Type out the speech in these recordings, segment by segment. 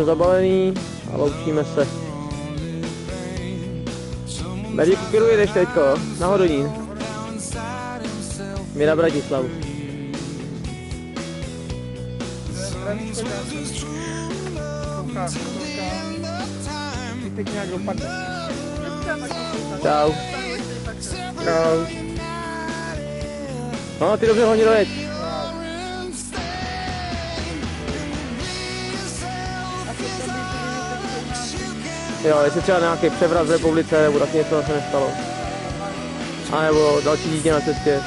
jsme zabalený a loučíme se. Bedíku, kudy jedeš teďko? Na Hodonín. My na Bratislavu. Čau. Čau. No, ty dobře hodně dojeď. Jo, jestli třeba nějaký převrat v republice, nebo tak něco se nestalo. A nebo další dítě na cestě.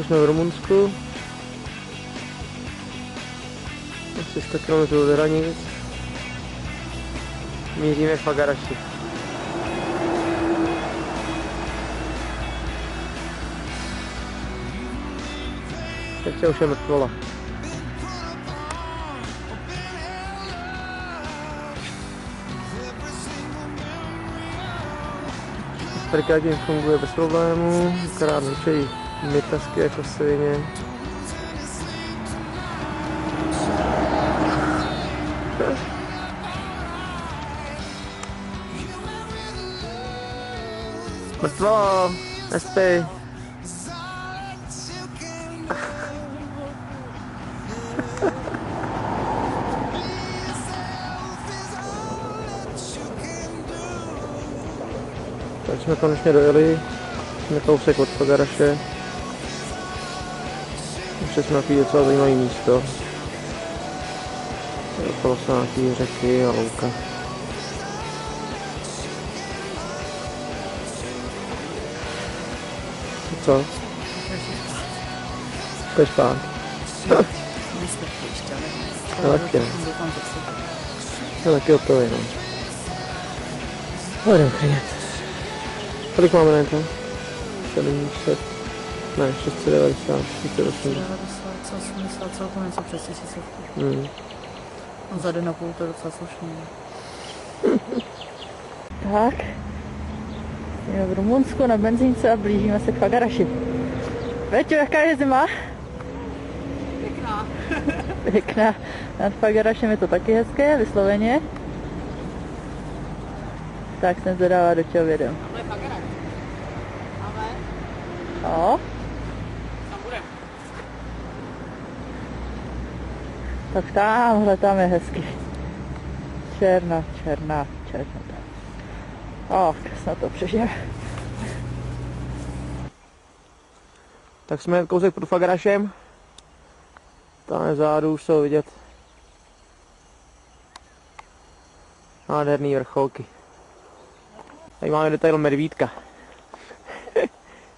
Jsme v Rumunsku, asi 100 km od hranic, míříme Fagaraši. Teď už je mrtvola. Strika tím funguje bez problémů, akorát určitě mytasky jako svině. Mrtvo, nespí. Tak jsme konečně dojeli, jsme kousek od Fagaraše. Ještě jsme takový docela zajímavý místo. Okolo jsou nějaký řeky a louka. Co? Jdeš spát. Já taky ne. Já taky hotový, no. Jdem kryjet. Kolik máme na to? 700. Ne, 690, 680. 680, celkem něco přes 1000. No za den a půl to je docela slušný. Tak, jsme v Rumunsku na benzínce a blížíme se k Fagaraši. Veďo, jaká je zima? Pěkná. Pěkná. Nad Fagarašem je to taky hezké, vysloveně. Tak jsem zvědavá, do čeho vědem. Tohle je Fagaraš. Ale... Jo. Tam budem. Tak tamhle, tam je hezky. Černá. Snad to přežijeme. Tak jsme kousek pod Fagarašem. Tam vzadu už jsou vidět nádherný vrcholky. Tady máme detail medvídka.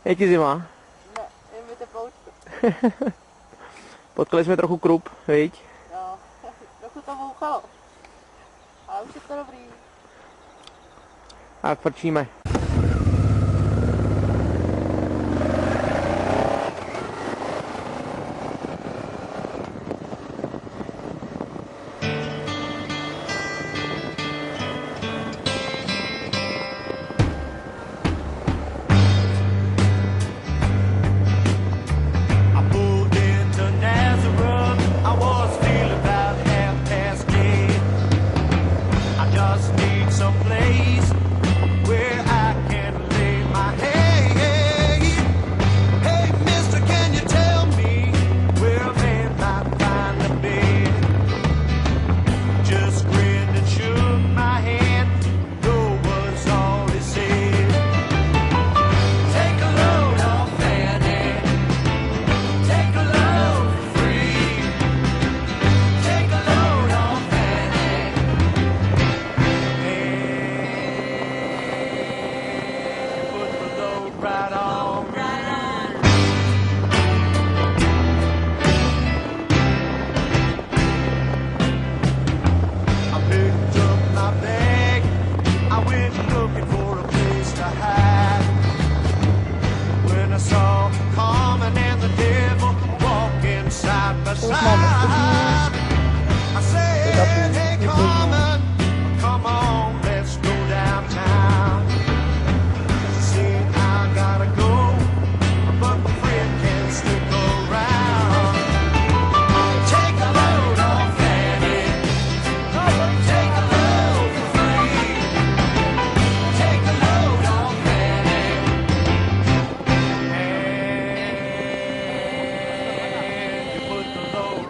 Je ti zima? Ne, je mi teploučko. Potkali jsme trochu krup, viď? Jo, trochu to bouchalo. Ale už je to dobrý. Tak frčíme. Just need some place where I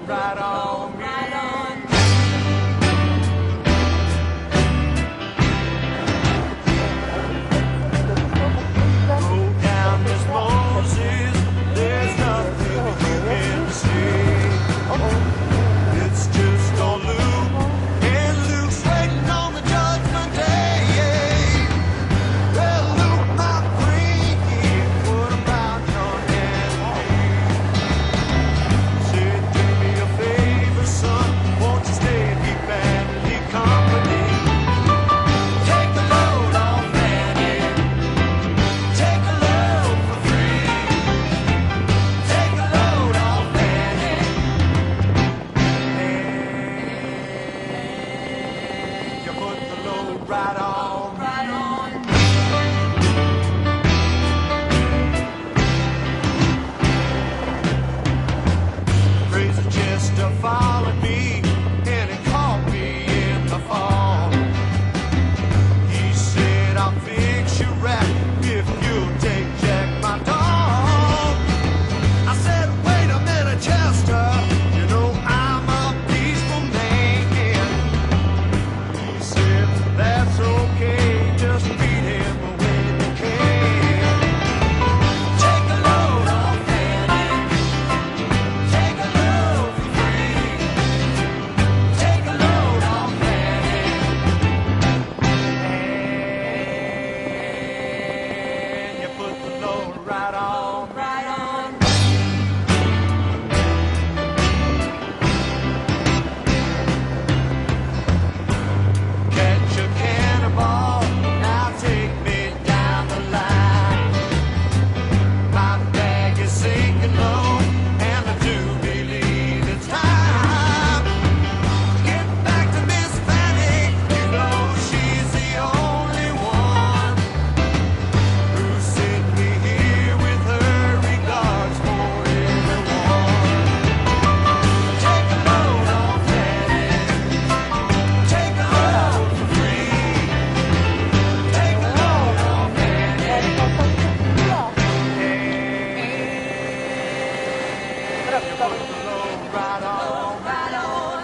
right on, right on. Go down this Moses, there's nothing you can see. It's just a loop, and Luke's waiting on the judgment day. Well, Luke, my friend, what about your enemy? Said, do me a favor, son, won't you stay and keep family company? Take the load off Fanny, take a load for free. Take a load off Fanny, and you put the load right on, right on. Crazy Chester followed me, and he caught me in the fall. He said, I'll fix your rap if you'll take Jack, my dog. I said, wait a minute, Chester, you know I'm a peaceful man. He said, that's okay, just beat him when you can. Take a load off Fanny, take a load for free. Take a load off Fanny, and you put the load right on, right on. Catch a cannonball, now take me down the line. My bag is sinking low, and I do believe it's time. Get back to Miss Fanny, you know she's the only one who sent me here with her regards for everyone. Take a load off Fanny, take a load for free. Take a load off Fanny, and you put the load right on, right on.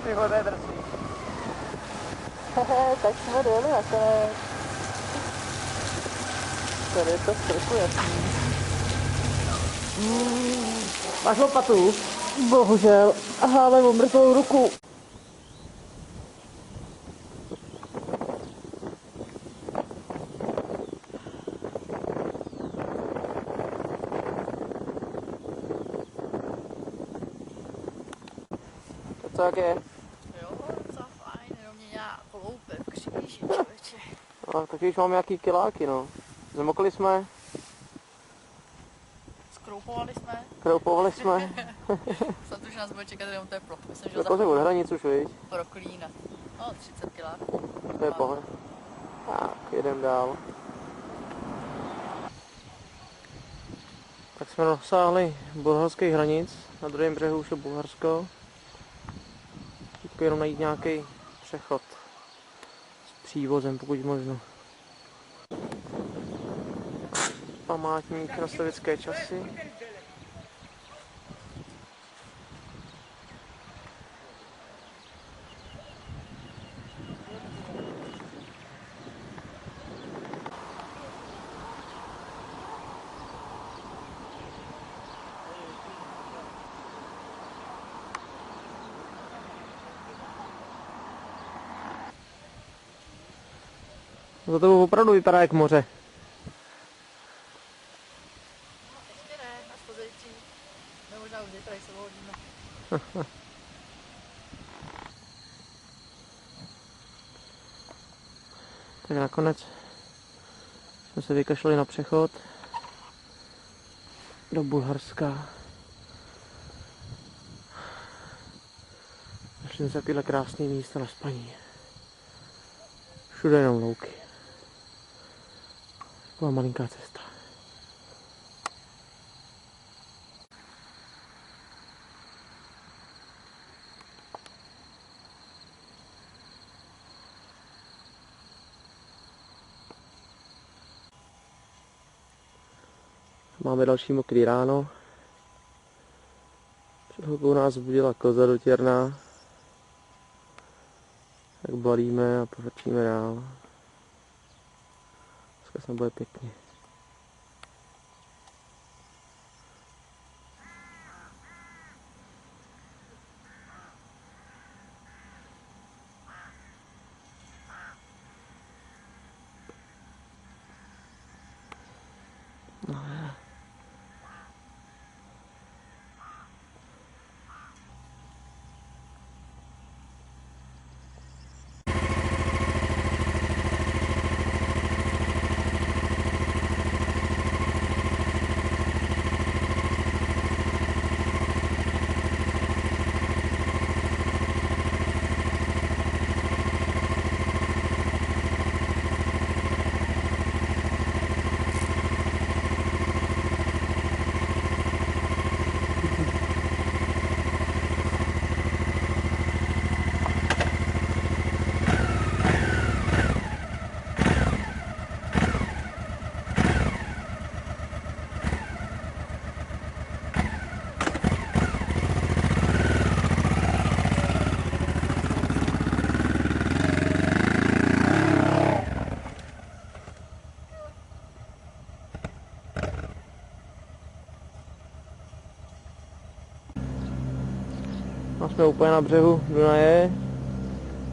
Ty vole, to je drsný. Tak jsme dojeli nakonec. Tady je to trochu jasný. Máš lopatu? Bohužel. Aha, mám mrtvou ruku. Co jak je? Jo, docela fajn, jenom mě nějak kloupe v kříži, člověče. No, taky už mám nějaký kiláky, no. Zamokli jsme, Skroupovali jsme. kroupovali jsme. Snad už nás bude čekat jenom teplo. Myslím, že Jako se od hranic už, viď? pro Klína. No, 30 kg. To je pohled. Tak, jedem dál. Tak jsme dosáhli bulharských hranic. Na druhém břehu už je Bulharsko. Teďko jenom najít nějaký přechod s přívozem, pokud možno. Památník na sovětské časy. Za to opravdu vypadá jak moře. Ještě ne, až pozdější. No možná už zítra, se uhodíme. Tak nakonec jsme se vykašlali na přechod do Bulharska. Našli jsme se takovéhle krásné místa na spaní. Všude jenom louky. Taková malinká cesta. Máme další mokrý ráno. Před chvilkou nás budila koza dotěrná. Tak balíme a povrčíme dál. Dneska se bude pěkně. A jsme úplně na břehu Dunaje.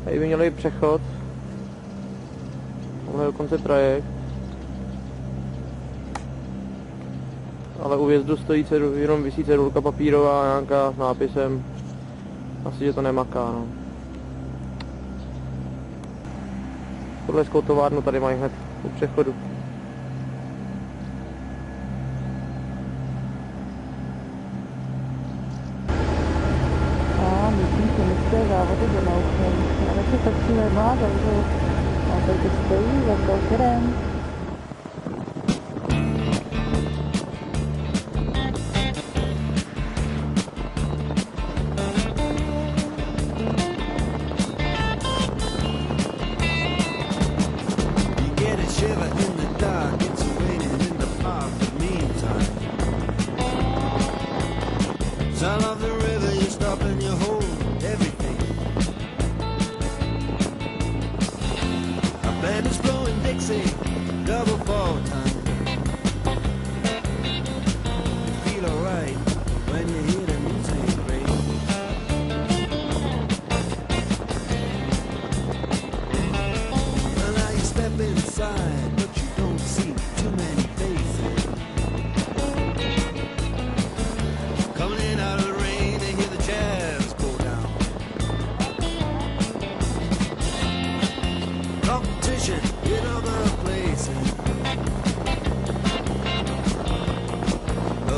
Tady by měl být přechod. Tohle je dokonce trajekt. Ale u vjezdu stojí jenom visí cedulka papírová nějaká s nápisem. Asi, že to nemaká, no. Podleskou továrnu tady mají hned u přechodu. Závody do nauky. Ale se točíme má, takže tam tady stojí za brokerem. Band is blowing Dixie, double fall time. You feel alright when you hear the music break. Well, now you step inside, but you don't see too many faces. Coming in out of the rain to hear the jazz go down. Competition in other places,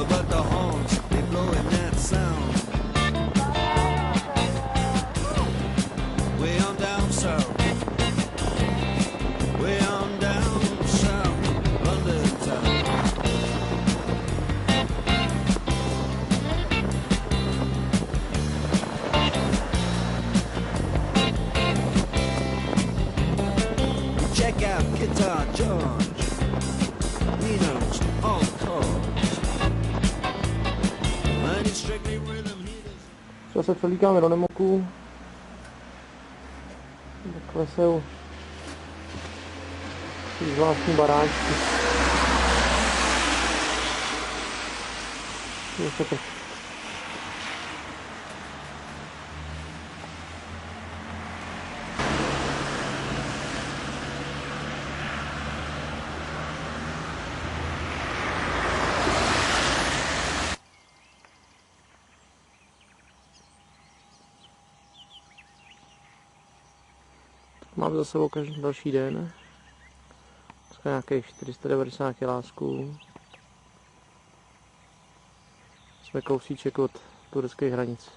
but the horns, they blow in that sound. Way on down south, way on down south, London town. Check out Guitar George, he knows all chords, and it's strictly rhythm he does. Třeba se přelíkáme do Nemoků. Takhle jsou zvláštní baráčky. Je to tak. Mám za sebou každý další den. Dneska nějakých 490 kilásků. Jsme kousíček od tureckých hranic.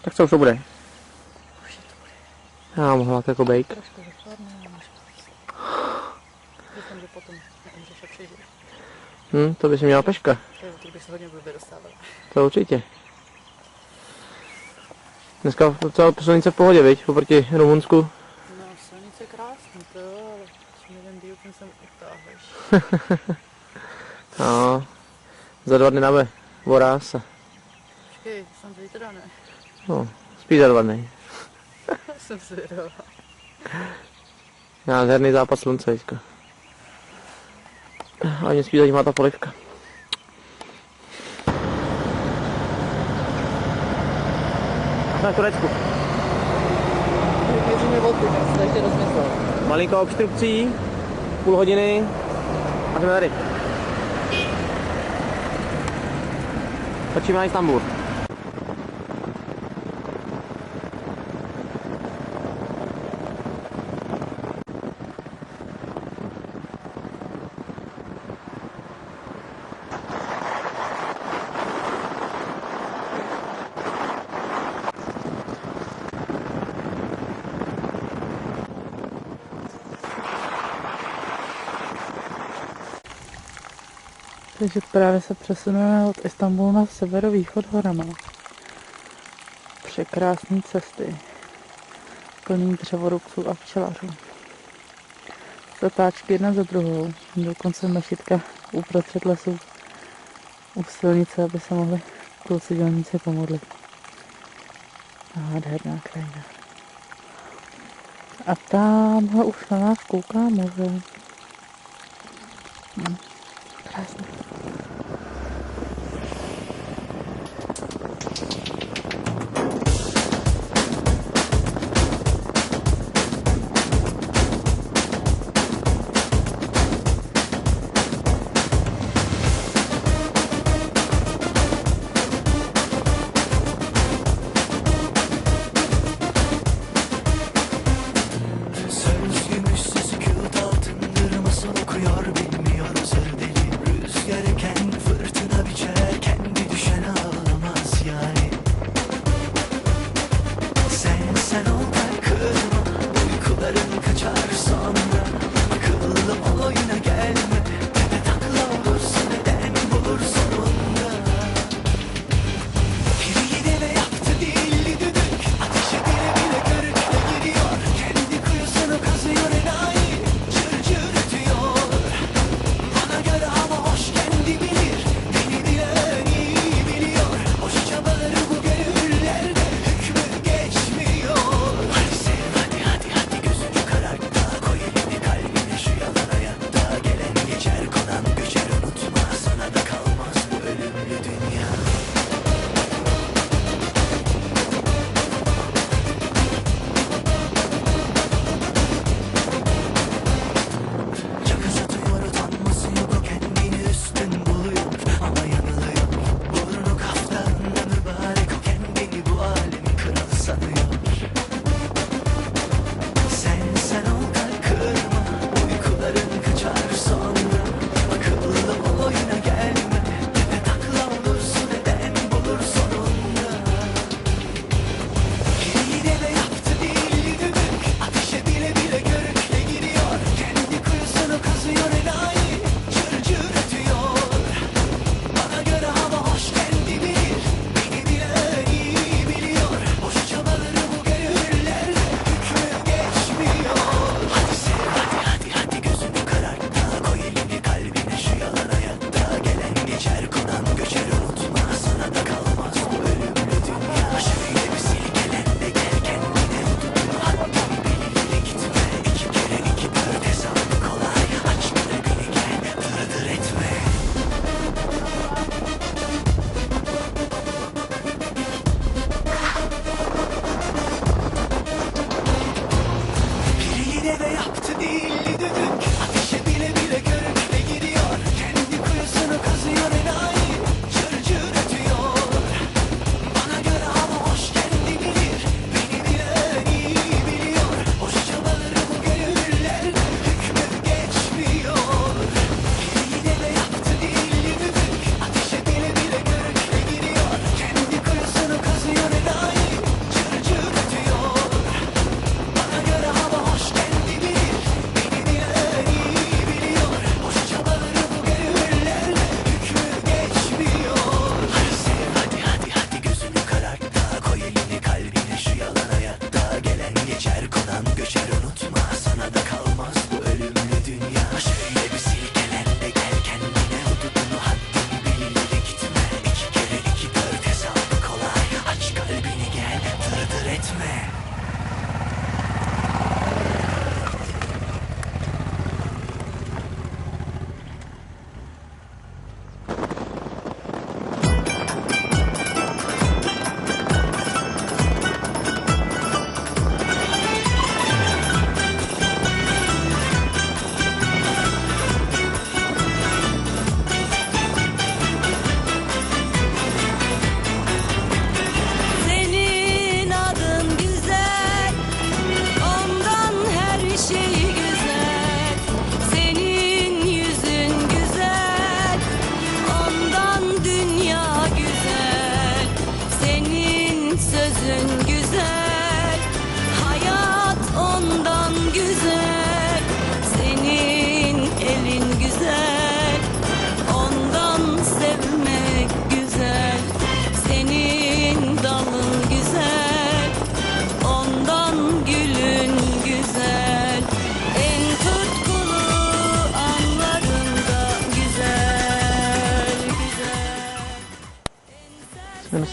Tak co už to bude? Já mohla jako bejk. Trošku vychladne a máš doufám, že potom můžeš přežít. To by si měla peška. To bych se hodně blbě dostával. To určitě. Dneska docela silnice v pohodě, viď? Oproti Rumunsku. No, silnice krásný, to jo, ale čím jeden dílkem sem utáhneš. No, za 2 dny na B. Vorása. Počkej, jsem zítra ne. No, spíš za 2 dny. Jsem zvědavá. Nádherný západ slunce, teďka. A mě spíš zajímá ta polivka. Na Turecku. Měříme vodku, tak se to ještě rozmyslel. Malinko obstrukcí, půl hodiny a jsme tady. Točíme na Istanbul. Takže právě se přesuneme od Istanbulu na severovýchod horama. Překrásné cesty. Plný dřevorubců a včelařů. Zatáčky jedna za druhou. Dokonce mešitka uprostřed lesů u silnice, aby se mohli kluci dělníci pomodlit. Nádherná krajina. A tamhle už na nás kouká moře. Krásně. Söz gümüş sesi kağıt altındır, masal okuyor bilmiyor sır deli.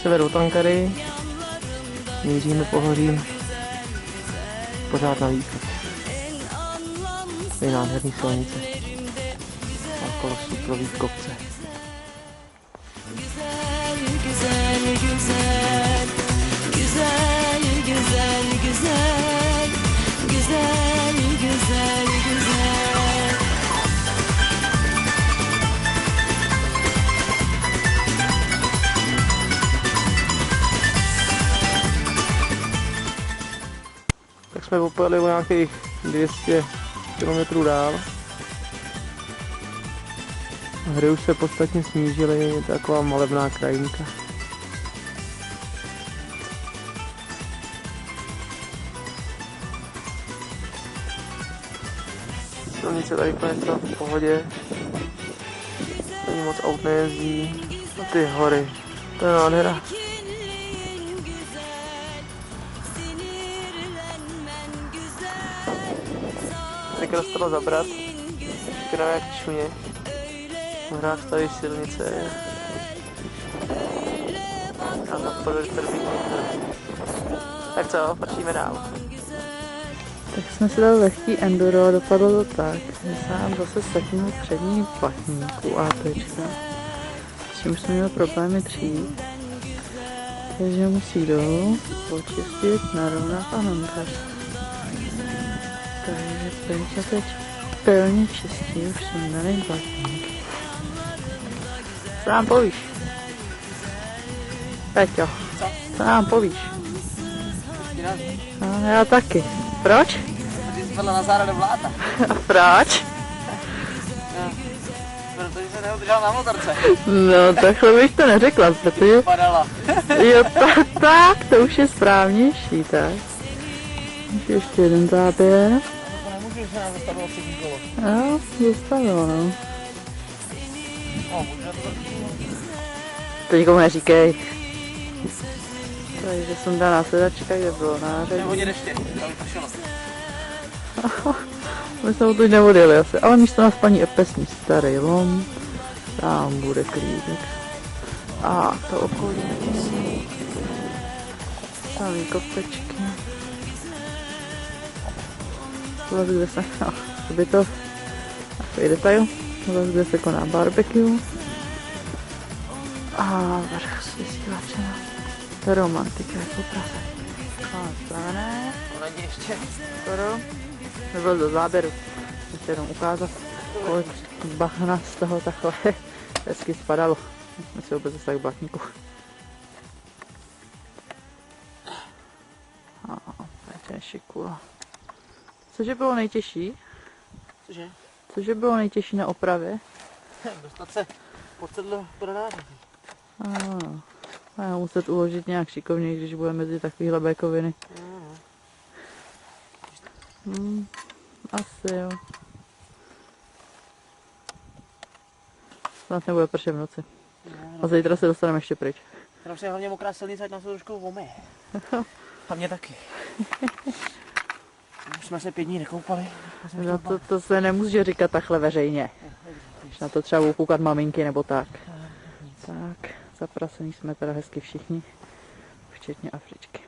sever od Ankary. Míříme pohořím pořád na východ. To je nádherný silnice. A okolo suprový kopce. Güzel, güzel, güzel, güzel, güzel, güzel, güzel, güzel, güzel. Tak jsme popojeli o nějakých 200 km dál. Hry už se podstatně snížily, je to taková malebná krajinka. Silnice tady konec v pohodě, ani moc aut nejezdí. A ty hory, to je nádhera. Teďka dostalo zabrat, špinavé jak čuně. V hrách staví silnice. A na podvrtrbí. Tak co, pršíme dál. Tak jsme si dali lehký enduro a dopadlo to tak, že se nám zase seknul přední platníku APčka. S čím jsme měli problémy dřív. Takže musí dolů počistit, narovnat a nankat. Takže Peťa teď pilně čistí už sundaný platník. Co nám povíš? Peťo, co nám povíš? No, já taky. Proč? Ty jsi padla na záda do bláta. A proč? Protože se neudržela na motorce. No, takhle bych to neřekla, protože... Padala. Jo, tak, to už je správnější, tak. Ještě jeden záběr. To nemůžu, že se nám zastavilo třetí kolo. Jo, zastavilo, no. To nikomu neříkej. Takže jsem daná sedačka, kde bylo nářadí. Nehodně deště, to by pršelo. My jsme tu nevodili asi, ale místo nás paní Epesní starý lom. Tam bude klídek. A to okolí. Samý kopečky. Tohle kde se, no, hřbitov. Takový detail. Tohle kde se koná barbecue. A vrch s vysílačem. To je romantika, jako Praze. Máme spravené. Ona ještě. Skoro. Nebyl do záběru. Chci jenom ukázat, kolik bahna z toho takhle hezky spadalo. My si vůbec zase tak blatníku. To je šikula. Cože bylo nejtěžší? Cože? Cože bylo nejtěžší na opravě? Dostat se pod sedlo do nářadí. A já muset uložit nějak šikovně, když bude mezi takovýhle békoviny. Asi jo. Snad nebude pršet v noci. A zítra se dostaneme ještě pryč. Tam se hlavně mokrá silnice, ať nás to trošku vomeje. A mě taky. Už jsme se 5 dní nekoupali. No to se nemůže říkat takhle veřejně. Když na to třeba budou koukat maminky nebo tak. Tak, zapracení jsme teda hezky všichni, včetně Afričky.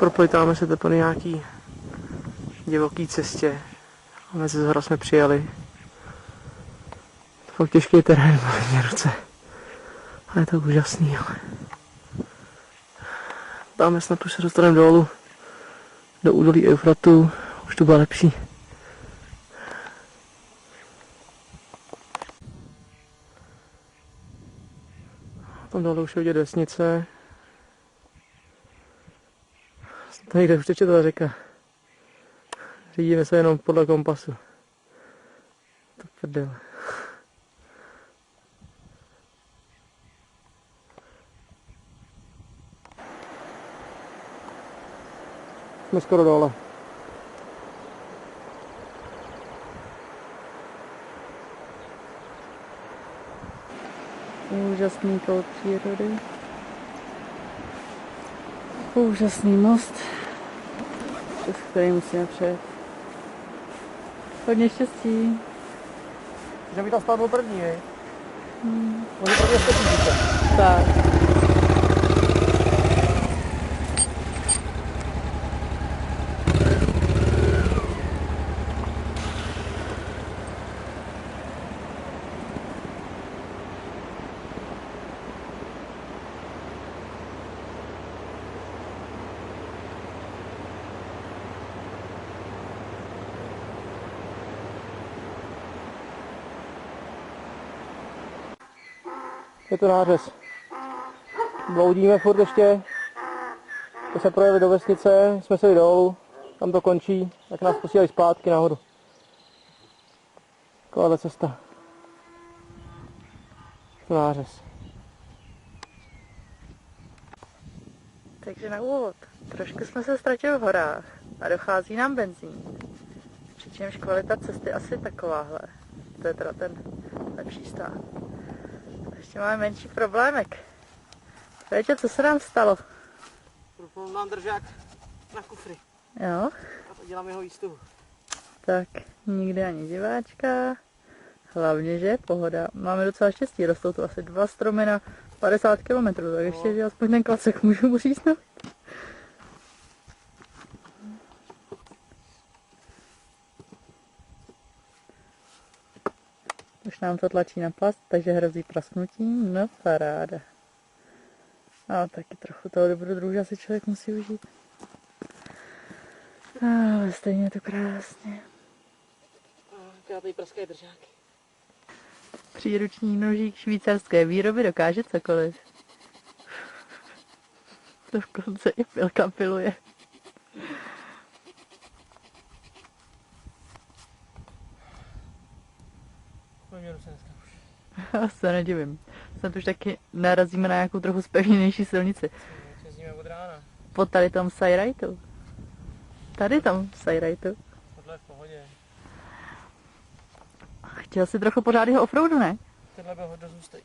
Proplitáme se teprve nějaký divoký cestě. A mezi zhora jsme přijeli. Fakt těžký terén, v ruce. Ale je to úžasný, ale. Dáme snad už se dostaneme dolů do údolí Eufratu. Už to bude lepší. Tam dole už je vidět vesnice. To někde už teče ta řeka. Řídíme se jenom podle kompasu. To prdele. Jsme skoro dole. Úžasný kout přírody. Úžasný most, přes který musíme přejet. Hodně štěstí. Že by tam spadl první, hej? Oni prvně stopí. Tak. Je to nářez. Bloudíme furt ještě. Když jsme projeli do vesnice, jsme se dolů, tam to končí, tak nás posílají zpátky nahoru. Taková cesta. To nářez. Takže na úvod. Trošku jsme se ztratili v horách a dochází nám benzín. Přičemž kvalita cesty asi takováhle. To je teda ten lepší stát. Ještě máme menší problémek. Víte, co se nám stalo? Propnul nám držák na kufry Jo, a to dělám jeho výstupu. tak nikdy ani diváčka. Hlavně, že je pohoda. Máme docela štěstí, rostou tu asi 2 stromy na 50 km, tak ještě, že aspoň ten klacek můžu uříznout. Už nám to tlačí na plast, takže hrozí prasknutí. No paráda. A taky trochu toho dobrodruža si člověk musí užít. Ale stejně je to krásně. Já tady praskají držáky. Příruční nožík švýcarské výroby dokáže cokoliv. Dokonce i pilka piluje. Já se nedivím. Snad už taky narazíme na nějakou trochu zpevněnější silnici. Jezdíme od rána. Po tady tom Sajrajtu. Tady tam Sajrajtu. Tohle je v pohodě. Chtěl si trochu pořádného offroadu, ne? Tenhle byl dost hustý.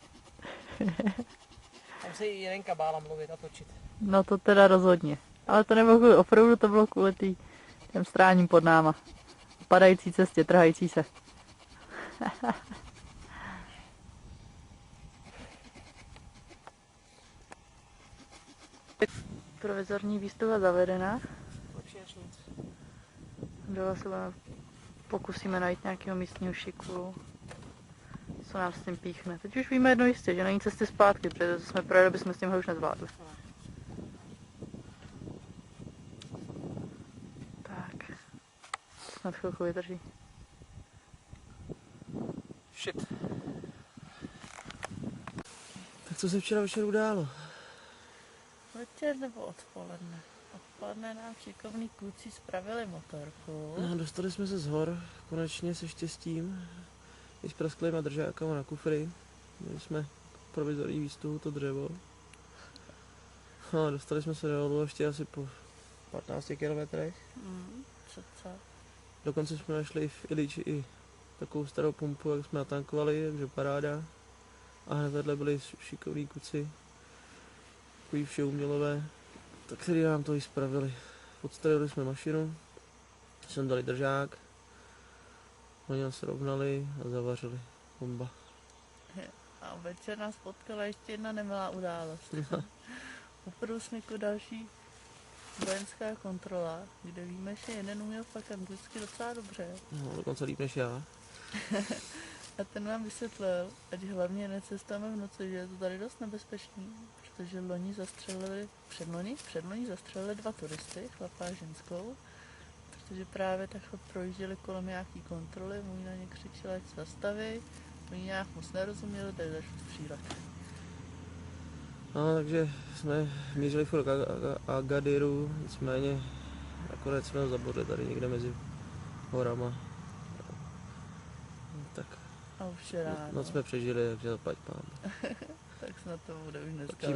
Tam se i Jelenka bála mluvit a točit. No to teda rozhodně. Ale to nebylo kvůli offroadu, to bylo kvůli těm stráním pod náma. Padající cestě, trhající se. Provizorní výstava zavedena. Lepší než nic. Dole se pokusíme najít nějakého místního šiku. Co nám s tím píchne. Teď už víme jedno jistě, že není cesty zpátky, protože jsme projeli, bychom s tímhle už nezvládli. Tak. Snad chvilku vydrží. Shit. Tak co se včera večer událo? Večer nebo odpoledne? Odpoledne nám šikovní kluci spravili motorku. No, dostali jsme se z hor, konečně se štěstím. I s prasklýma držákama na kufry. Měli jsme provizorní výstupu, to dřevo. No, dostali jsme se dolů ještě asi po 15 kilometrech. Co? Dokonce jsme našli v Iliči i takovou starou pumpu, jak jsme natankovali, takže paráda. A hned vedle byli šikovní kuci, takový všeumělové, tak který nám to i spravili. Odstavili jsme mašinu, sem dali držák, oni nás rovnali a zavařili. Bomba. A večer nás potkala ještě jedna nemilá událost. U průsmyku další vojenská kontrola, kde víme, že jeden uměl fakt anglicky docela dobře. No, dokonce líp než já. A ten vám vysvětlil, ať hlavně necestujeme v noci, že je to tady dost nebezpečný, protože předloni zastřelili 2 turisty, chlapa a ženskou, protože právě takhle projížděli kolem nějaký kontroly, oni na ně křičeli, ať se zastaví, oni nějak moc nerozuměli, tak začali střílet. No, takže jsme mířili furt k Agadiru, nicméně nakonec jsme ho zabodli tady někde mezi horama. Tak A už je ráno, noc jsme přežili, takže zaplať pán. tak snad to bude už dneska.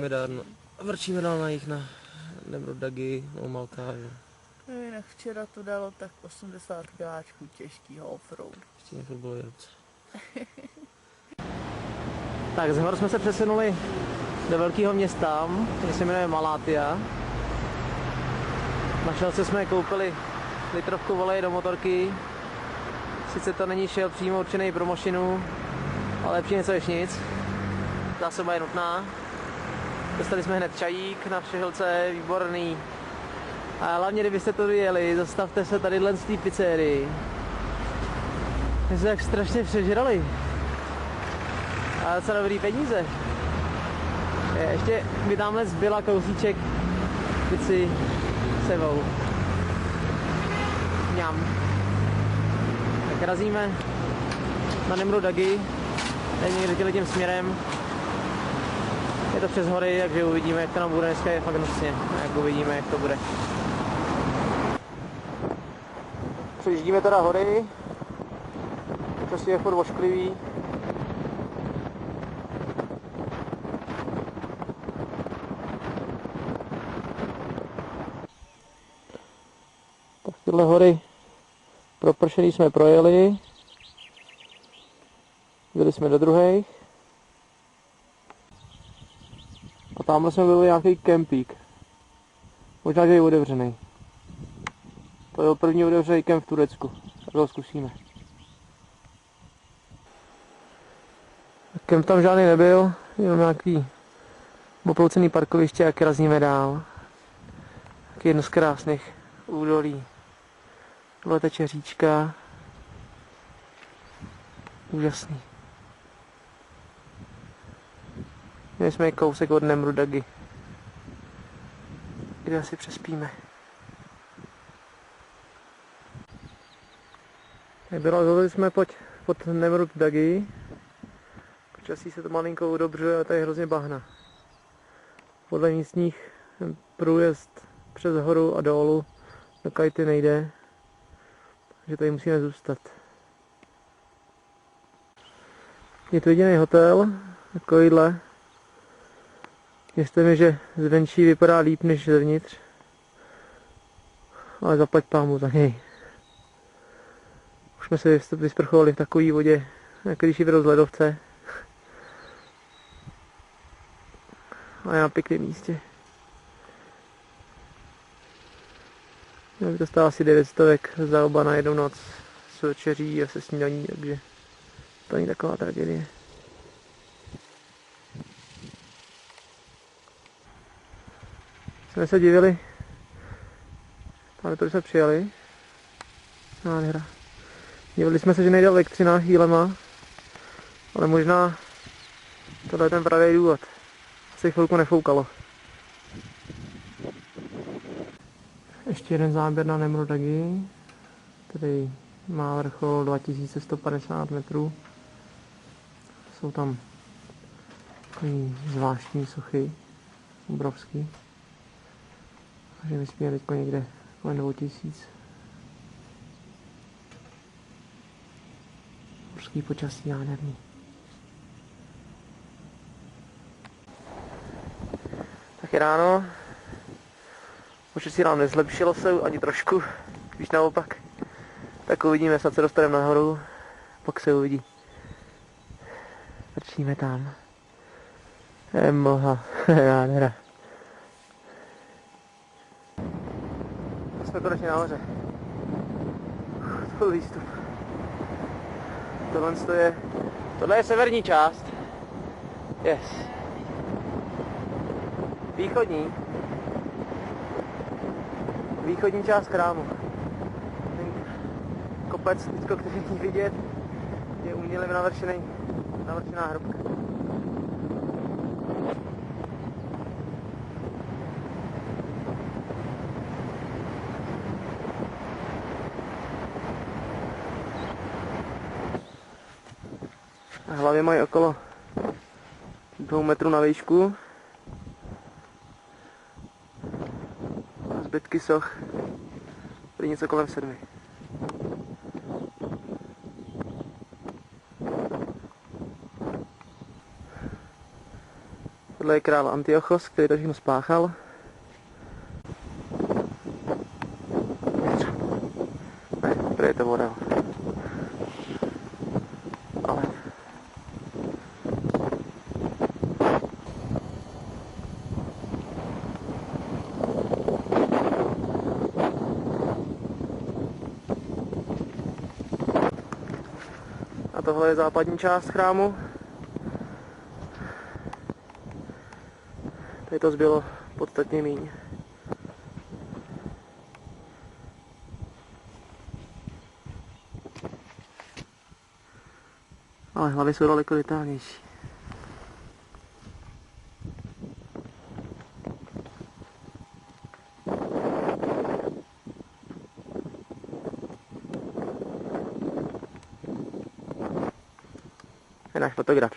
Vrčíme dál na jich na Nemrudagi, no Maltáju. No, jinak včera to dalo tak 80 kgáčků těžkýho offroad. Ještě mě furt bolí ruce. Tak z hor jsme se přesunuli do velkého města, který se jmenuje Malátia. Na šelce jsme koupili litrovku voleje do motorky. Sice to není šel přímo určený pro mašinu, ale lepší něco než nic. Zásoba je nutná. Dostali jsme hned čajík na šelce, výborný. A hlavně, kdybyste to jeli, zastavte se tadyhle z té pizzerii. My jsme tak strašně přežrali. A docela dobrý peníze. Ještě by tamhle zbyla kousíček pici sebou. Mňam. Tak razíme na Nemrudagi, tady někde tím směrem. Je to přes hory, takže uvidíme, jak to nám bude. Dneska je fakt nocně, jak uvidíme, jak to bude. Přejíždíme teda hory. Prostě je furt ošklivý. Tak tyhle hory propršený jsme projeli. Byli jsme do druhých. A tamhle jsme byli nějaký kempík. Možná, že je otevřený. To byl první otevřený kemp v Turecku. Tak ho zkusíme. Kemp tam žádný nebyl, jenom nějaký oploucený parkoviště, jak razíme dál. Taky jedno z krásných údolí. Tohle teče říčka. Úžasný. Měli jsme kousek od Nemrudagi, kde asi přespíme. Dorazili jsme pod Nemrudagi. Počasí se to malinko udobřuje, ale tady je hrozně bahna. Podle místních průjezd přes horu a dolů do Kajty nejde, takže tady musíme zůstat. Je tu jediný hotel, takovýhle. Věřte mi, že zvenčí vypadá líp než zevnitř, ale zaplať pámu za něj. Už jsme se vysprchovali v takové vodě, jako když ji vedou z ledovce. A já na pěkném místě. Mě by to stálo asi 900 za oba na jednu noc s večeří a se snídaní, takže to není taková tragédie. Jsme se divili, ale to jsme přijali. Nádhera. Divili jsme se, že nejde elektřina chvílema, ale možná tohle je ten pravý důvod. Asi chvilku nefoukalo. Ještě jeden záběr na Nemrudagi, který má vrchol 2150 metrů. Jsou tam takový zvláštní sochy, obrovský. Takže my jsme teď někde kolem 2000. Horský počasí nádherný. Tak je ráno. Počasí nám nezlepšilo se ani trošku, když naopak. Tak uvidíme, snad se dostaneme nahoru, pak se uvidí. Vrčíme tam. Je mlha, nádhera. Jsme konečně nahoře. To byl výstup. Tohle je severní část. Yes. Východní. východní část chrámu. Ten kopec, teďko, který není vidět, je uměle navršená hrobka. Hlavy mají okolo 2 metrů na výšku. A zbytky soch byly něco kolem 7. Tohle je král Antiochos, který to všechno spáchal. Ne, tady je to voda. Ale a tohle je západní část chrámu. Tady to zbylo podstatně míň. Ale hlavy jsou daleko detailnější. Je náš fotograf.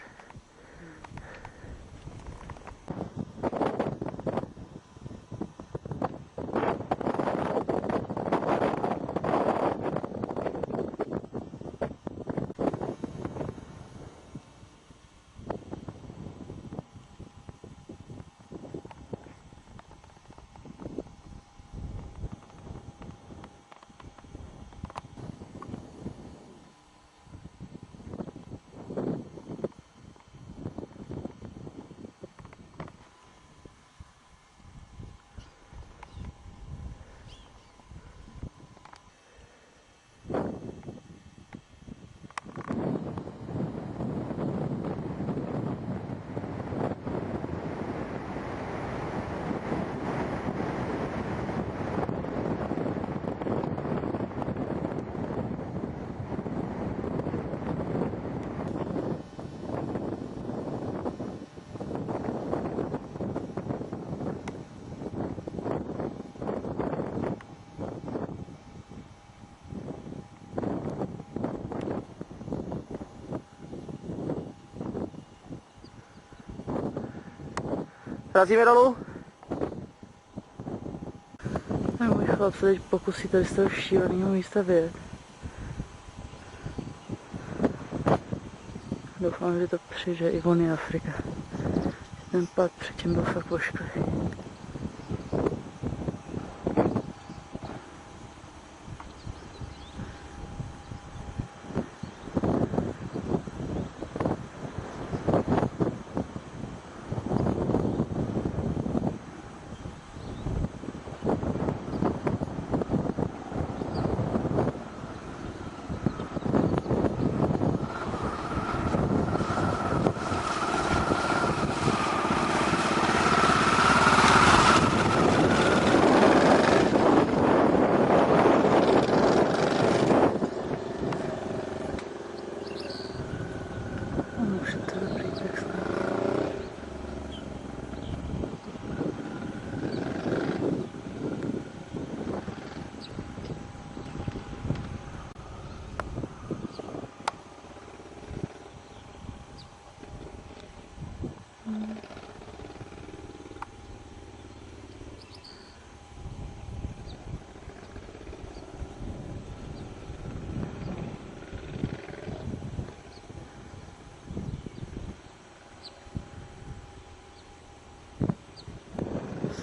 Vrazíme dolů? A můj chlap se teď pokusí tady z toho šíleného místa vyjet. Doufám, že to přijde i on je Afrika. Ten pad předtím byl fakt ošklivý. Už je to dobrý text.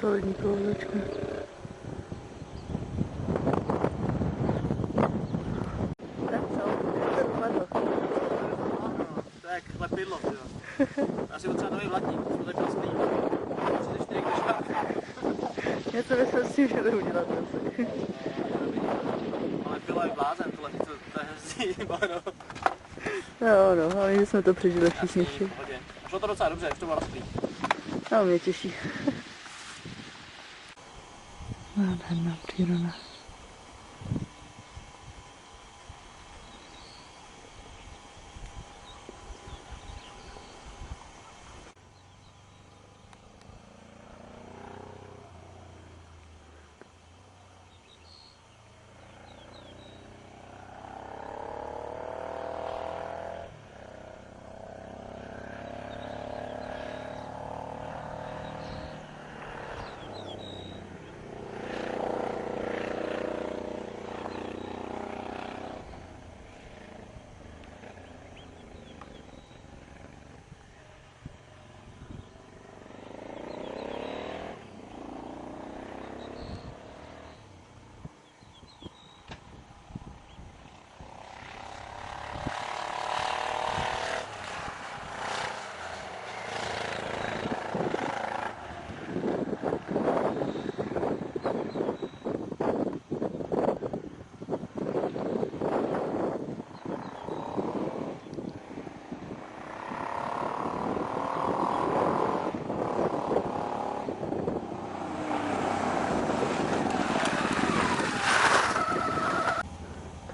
Solidní kouzečka. Tak co? Jak to dopadlo? To je jak lepidlo, jo. Já si potřeba nový vlatník, to takhle stojí. 34 křák. Něco myslím s tím, že to udělat asi. Ale bylo je blázen, tohle, to je hrozný, báno. Jo, no, ale že jsme to přežili všichni. Šlo to docela dobře, už to bylo rozplý. No, mě těší. Nádherná příroda.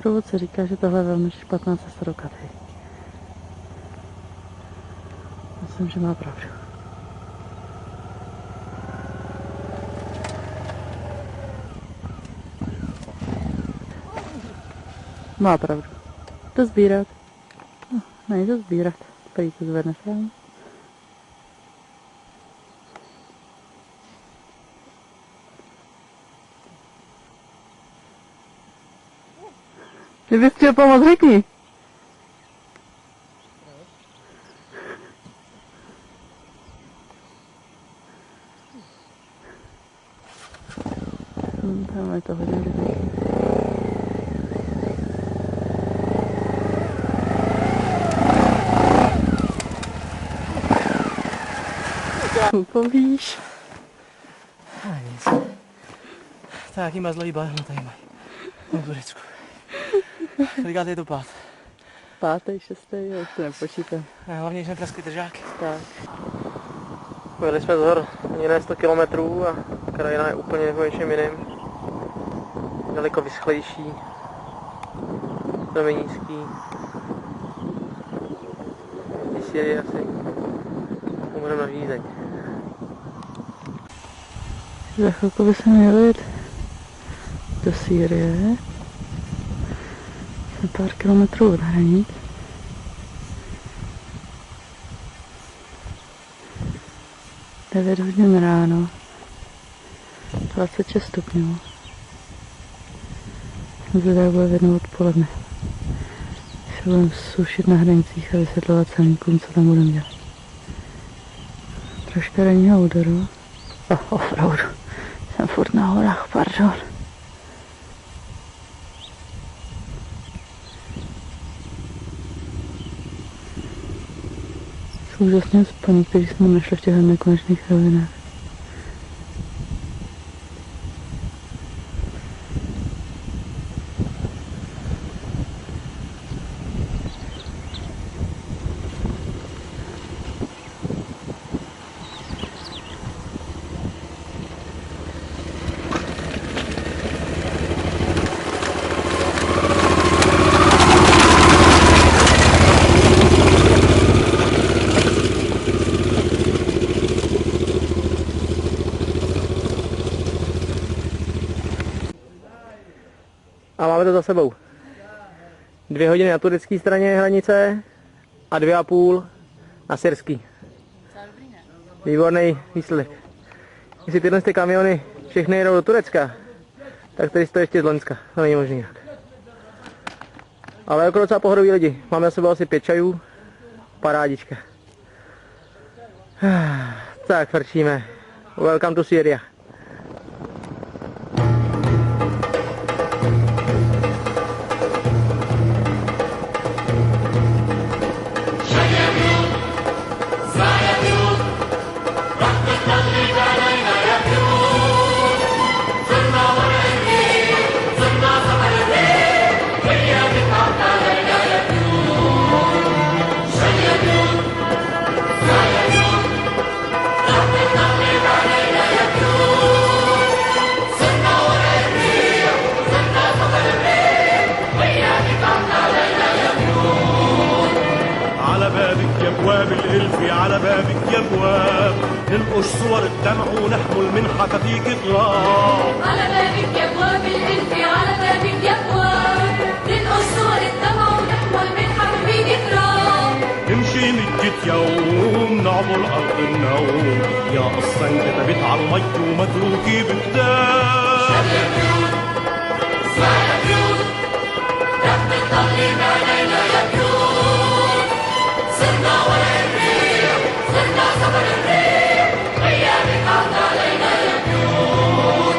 Průvodce říká, že tohle je velmi špatná cesta do Kathy. Myslím, že má pravdu. Má pravdu. To sbírat. No, nejde to sbírat. Prý to zvedne sám. Kdybych chtěl pomoct, řekni. Tam je to hodně riziky. Povíš. Nic. Tak, jaký mazlej bahno tady mají. V Turecku. Kolikátý je to pád? 5., 6., já už to nepočítám. Hlavně jsme praskli držák. Tak. Pojeli jsme z hor jiné 100 kilometrů a krajina je úplně v něčem jiném. Daleko vyschlejší. Velmi nízký. Když je asi umřeme na žízeň. Za chvilku by se měl jít do Sýrie. Jsem pár kilometrů od hranic. Je 9 hodin ráno. 26 stupňů. Zde bude v 1 odpoledne. Se budeme sušit na hranicích a vysvětlovat celníkům, co tam budeme dělat. Troška ranního úderu. Offroadu. Jsem furt na horách, pardon. Jsou úžasně spaní, kteří jsme našli v těch nekonečných rovinách. A máme to za sebou. 2 hodiny na turecké straně hranice a 2,5 na syrský. Výborný výsledek. Jestli tyhle kamiony všechny jedou do Turecka, tak tady to ještě z Loňska. To není možný jinak. Ale jako docela pohodoví lidi. Máme za sebou asi 5 čajů. Parádička. Tak, frčíme. Welcome to Syria. علينا يبدو ننقش صور الدمع ونحمل منحة فيك تراب. على بابك يا ابواب الالف، على بابك يا ابواب، ننقش صور الدمع ونحمل منحة فيك تراب. نمشي 100 يوم نعبر أرض النوم، يا قصة انكتبت على المي ومتروكي بكتاب. شد يا بيوت، اسمع يا بيوت، تحت التضليل علينا يا بيوت. صرنا ورق الريح، صرنا سفر الريح، غيابك عد علينا يا بيوت.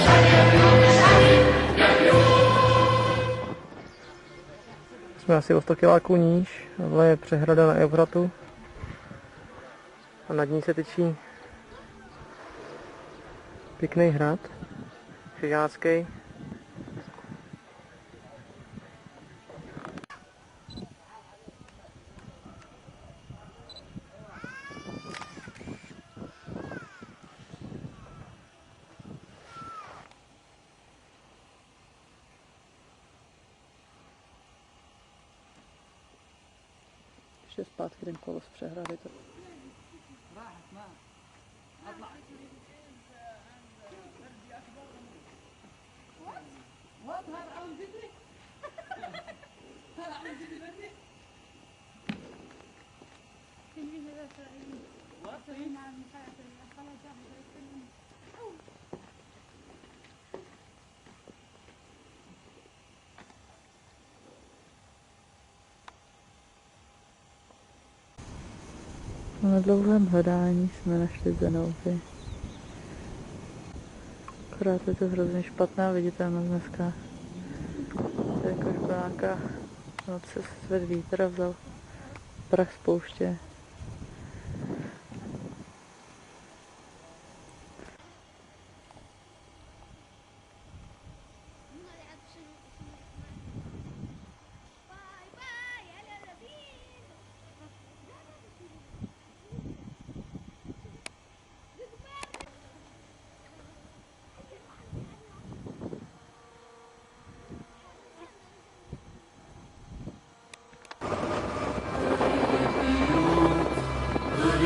شد يا بيوت، شد يا بيوت. Jsme asi o 100 kiláků níž, tohle je přehrada na Eufratu a nad ní se tyčí pěkný hrad, křižácký. Ještě zpátky ten kolos přehrady. To... Na dlouhém hledání jsme našli Zenouzy. Akorát je to hrozně špatná viditelnost dneska. To je jakož bláka. Noc se svět vítr a vzal prach z pouště.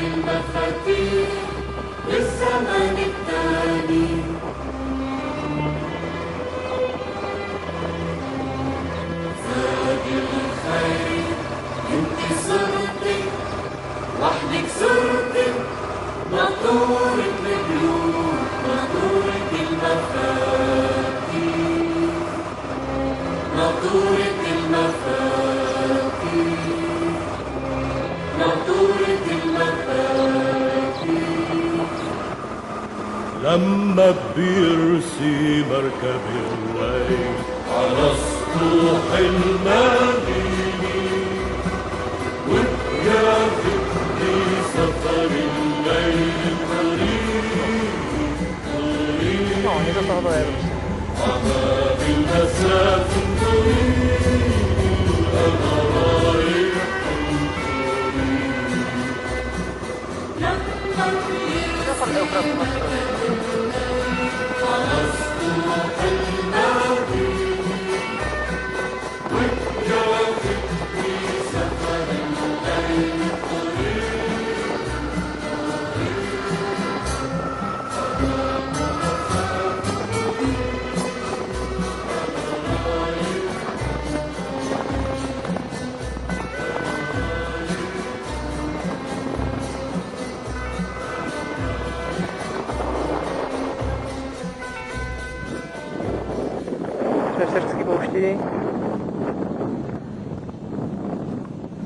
المفاتيح للزمن التاني. زاد الخير انت صرتي وحدك، صرتي ناطورة البيوت، ناطورة المفاتيح، ناطورة المفاتيح، ناطورة المفاتيح. لما بيرسي مركب الليل على سطوح المدينة، وبياخدني سفر الليل طريق طريق عباب المساف طويل، أنا رايح Jsme v syrské poušti.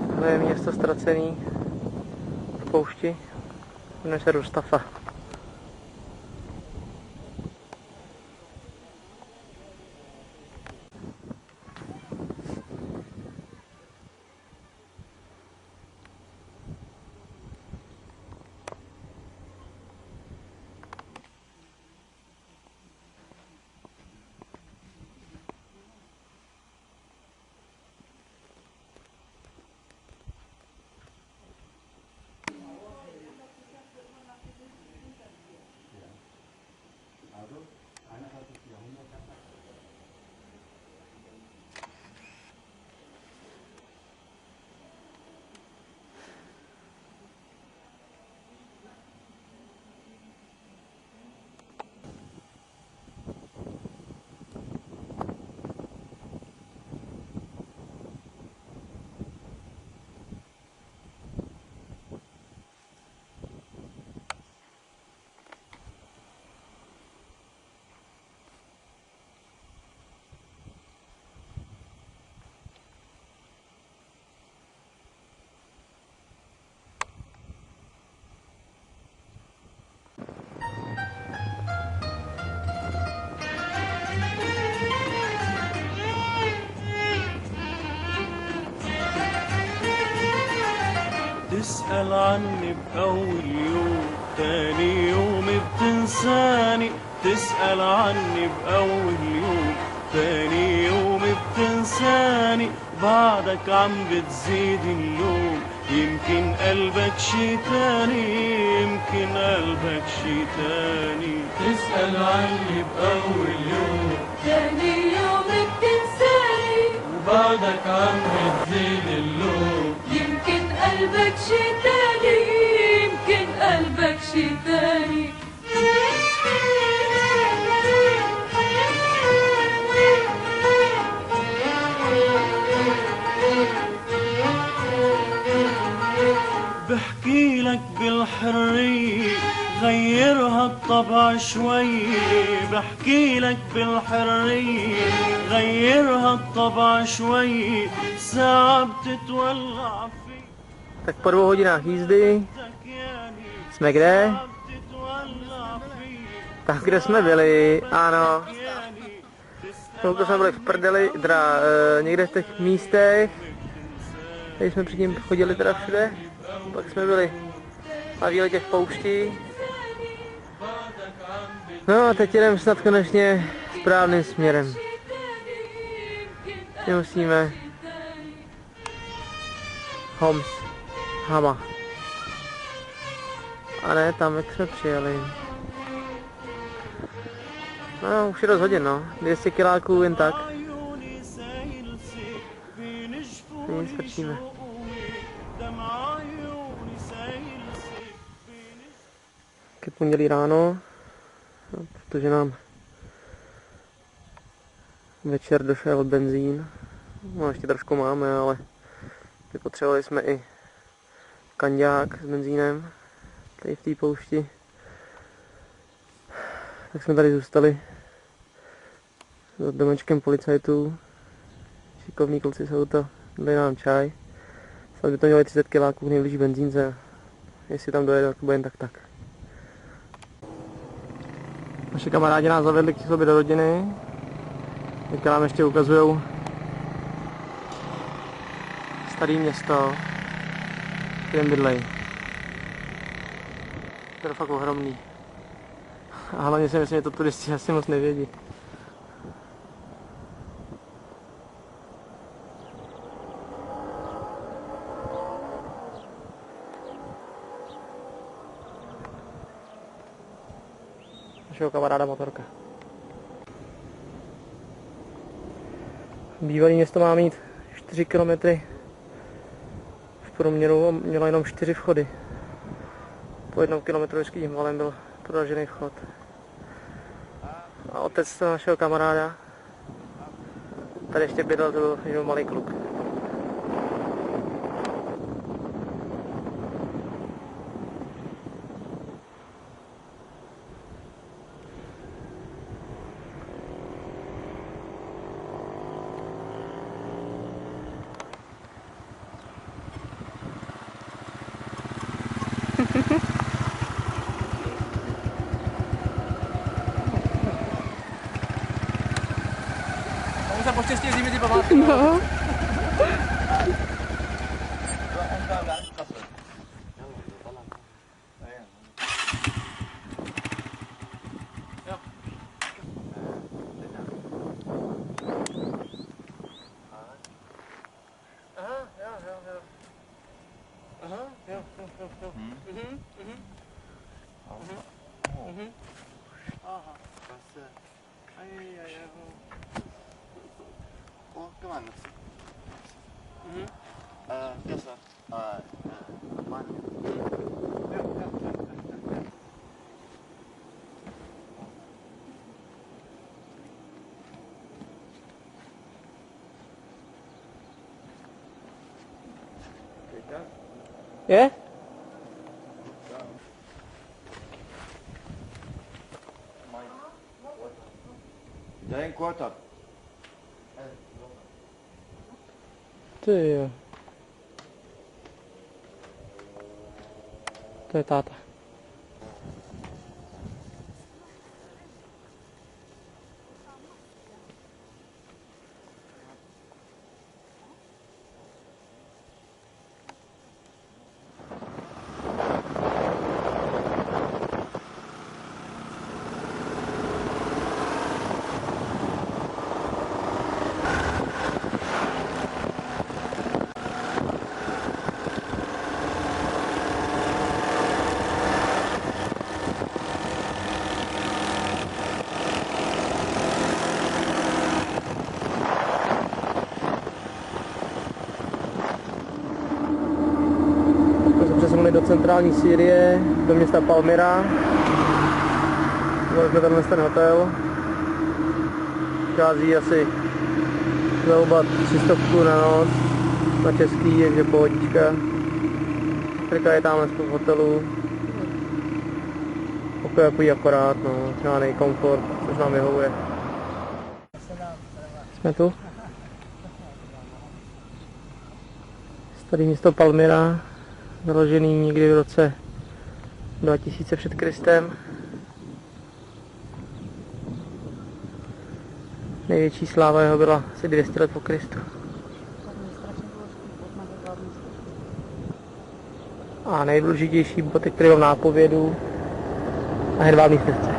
Tohle je město ztracený v poušti. Jmenuje se Rustafa. بأول يوم، تاني يوم بتنساني تسأل عني بأول يوم، تاني يوم بتنساني بعدك عم بتزيد اللوم. يمكن قلبك شي تاني، يمكن قلبك شي تاني. تسأل عني بأول يوم، تاني يوم بتنساني وبعدك عم بتزيد اللوم. يمكن قلبك شي تاني، يمكن قلبك شي تاني. بحكي لك بالحرية غيرها الطبع شوي، بحكي لك بالحرية غيرها الطبع شوي، ساعة بتتولع في Tak po 2 hodinách jízdy jsme kde? Tam, kde jsme byli, ano. Chvilku jsme byli v prdeli, teda někde v těch místech. Tady jsme předtím chodili teda všude. Pak jsme byli na výletě v poušti. No a teď jdeme snad konečně správným směrem. Nemusíme Homs, Hama. A ne tam, jak jsme přijeli. No, už je dost hodin, no. 200 kiláků jen tak. Nic, strčíme. Ke pondělí ráno, protože nám večer došel benzín. No, ještě trošku máme, ale potřebovali jsme i kanďák s benzínem tady v té poušti. Tak jsme tady zůstali s domečkem policajtů. Šikovní kluci jsou to, dali nám čaj. Snad by to měli 30 kiláků v nejbližší benzínce. Jestli tam dojede, tak to bude jen tak. Naši kamarádi nás zavedli k sobě do rodiny. Teďka nám ještě ukazujou starý město, v kterém bydlej. To je fakt ohromný. A hlavně si myslím, že to turisti asi moc nevědí. Našeho kamaráda motorka. Bývalý město má mít 4 kilometry v průměru, mělo jenom 4 vchody. Po 1 kilometru vždycky valem byl prodražený vchod. A otec našeho kamaráda tady ještě bydlel, to byl malý kluk. On se poštěstí jezdí mezi památky. No. Come on. Yes, sir. One. Je? Daj jen quarter. Ty jo. To je táta. centrální Sýrie do města Palmyra. Volili jsme tenhle ten hotel. Vychází asi zhruba 300 na noc na český, takže pohodička. Trika je tamhle v hotelu. Pokoj akorát, no, žádný komfort, což nám vyhovuje. Jsme tu. Starý město Palmyra, založený někdy v roce 2000 před Kristem. Největší sláva jeho byla asi 200 let po Kristu. A nejdůležitější boty, které mám v nápovědu, a hedvábný srdce.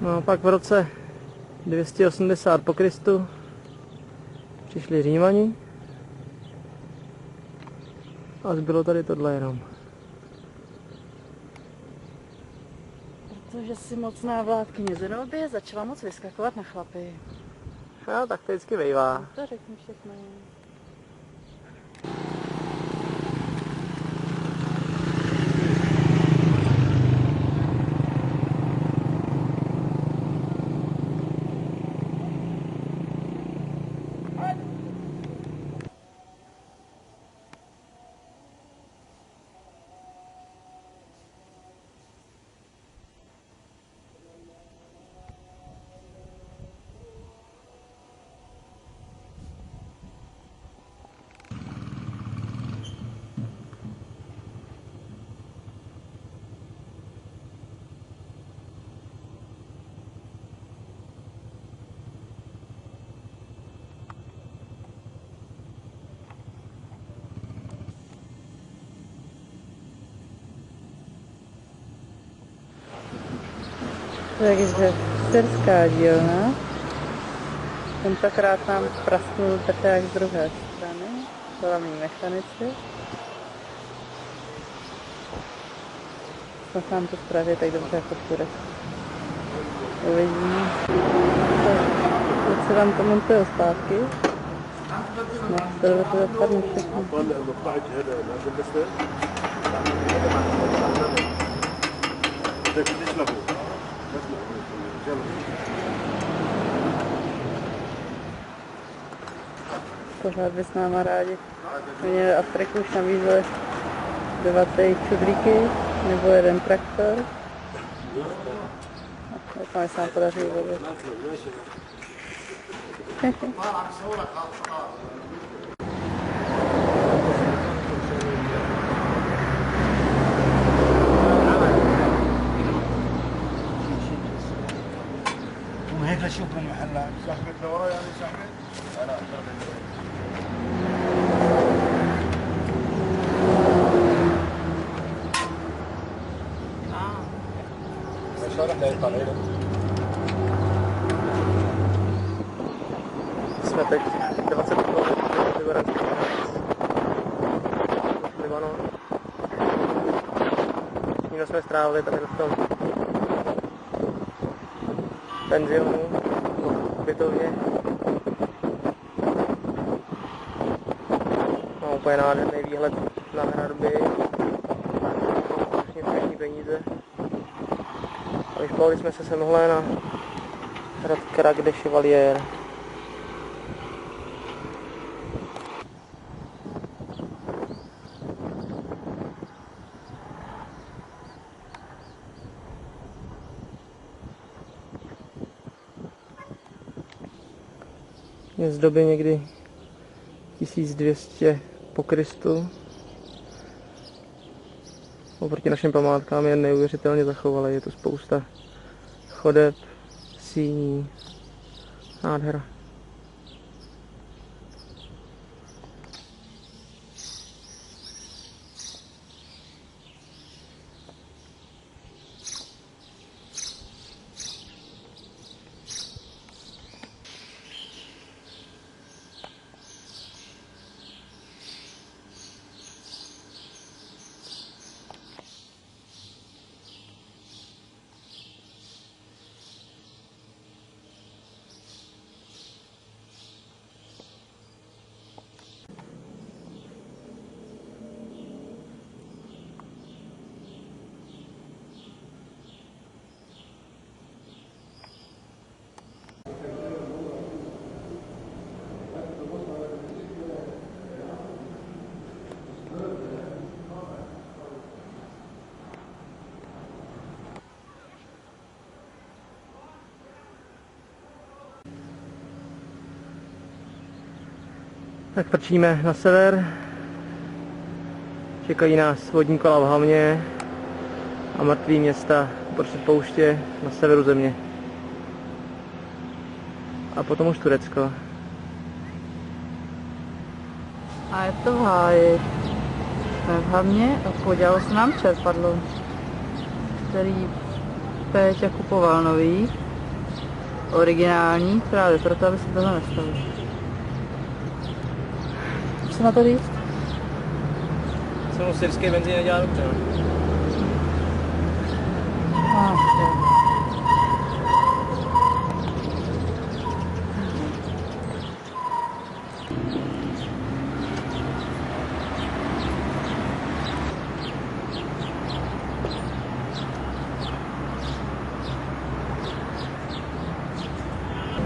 No a pak v roce 280 po Kristu přišli Římani a zbylo tady tohle jenom. Protože si mocná vládkyně Zenobie začala moc vyskakovat na chlapy. No, tak to vždycky vejvá. To řekni všechno. Takže syrská dílna. Tentokrát nám prasknul trták z druhé strany. Hlavní mechanici. Snad nám to zprávě tak dobře jako půjde. Uvidíme. Teď se vám to montuje zpátky. To dopadne všechno. Pořád by s náma rádi. Mě Afriku už nabízeli 2 čudlíky nebo 1 traktor. Doufám, že se nám podaří vůbec. وهيك لشوف المحلات صاحبك لورا يعني صاحبك؟ انا Jsme teď 20 km Libanon. Libanon. Všichni jsme strávili tady v tom penzionu, bytově. Mám úplně nádherný výhled na hradby. Strašně pěkný peníze. A vyšplali jsme se semhle na hrad Krak de Chevalier. Je z doby někdy 1200 po Kristu. Oproti našim památkám je neuvěřitelně zachovalé. Je tu spousta chodeb, síní, nádhera. Tak prčíme na sever. Čekají nás vodní kola v Hamě a mrtvý města uprostřed pouště na severu země. A potom už Turecko. A je to v háji. Jsme v Hamě a podělalo se nám čerpadlo, který Péťa kupoval nový, originální, právě proto, aby se tohle nestalo. Co na to říct? Se mu syrský benzín nedělá dobře, no?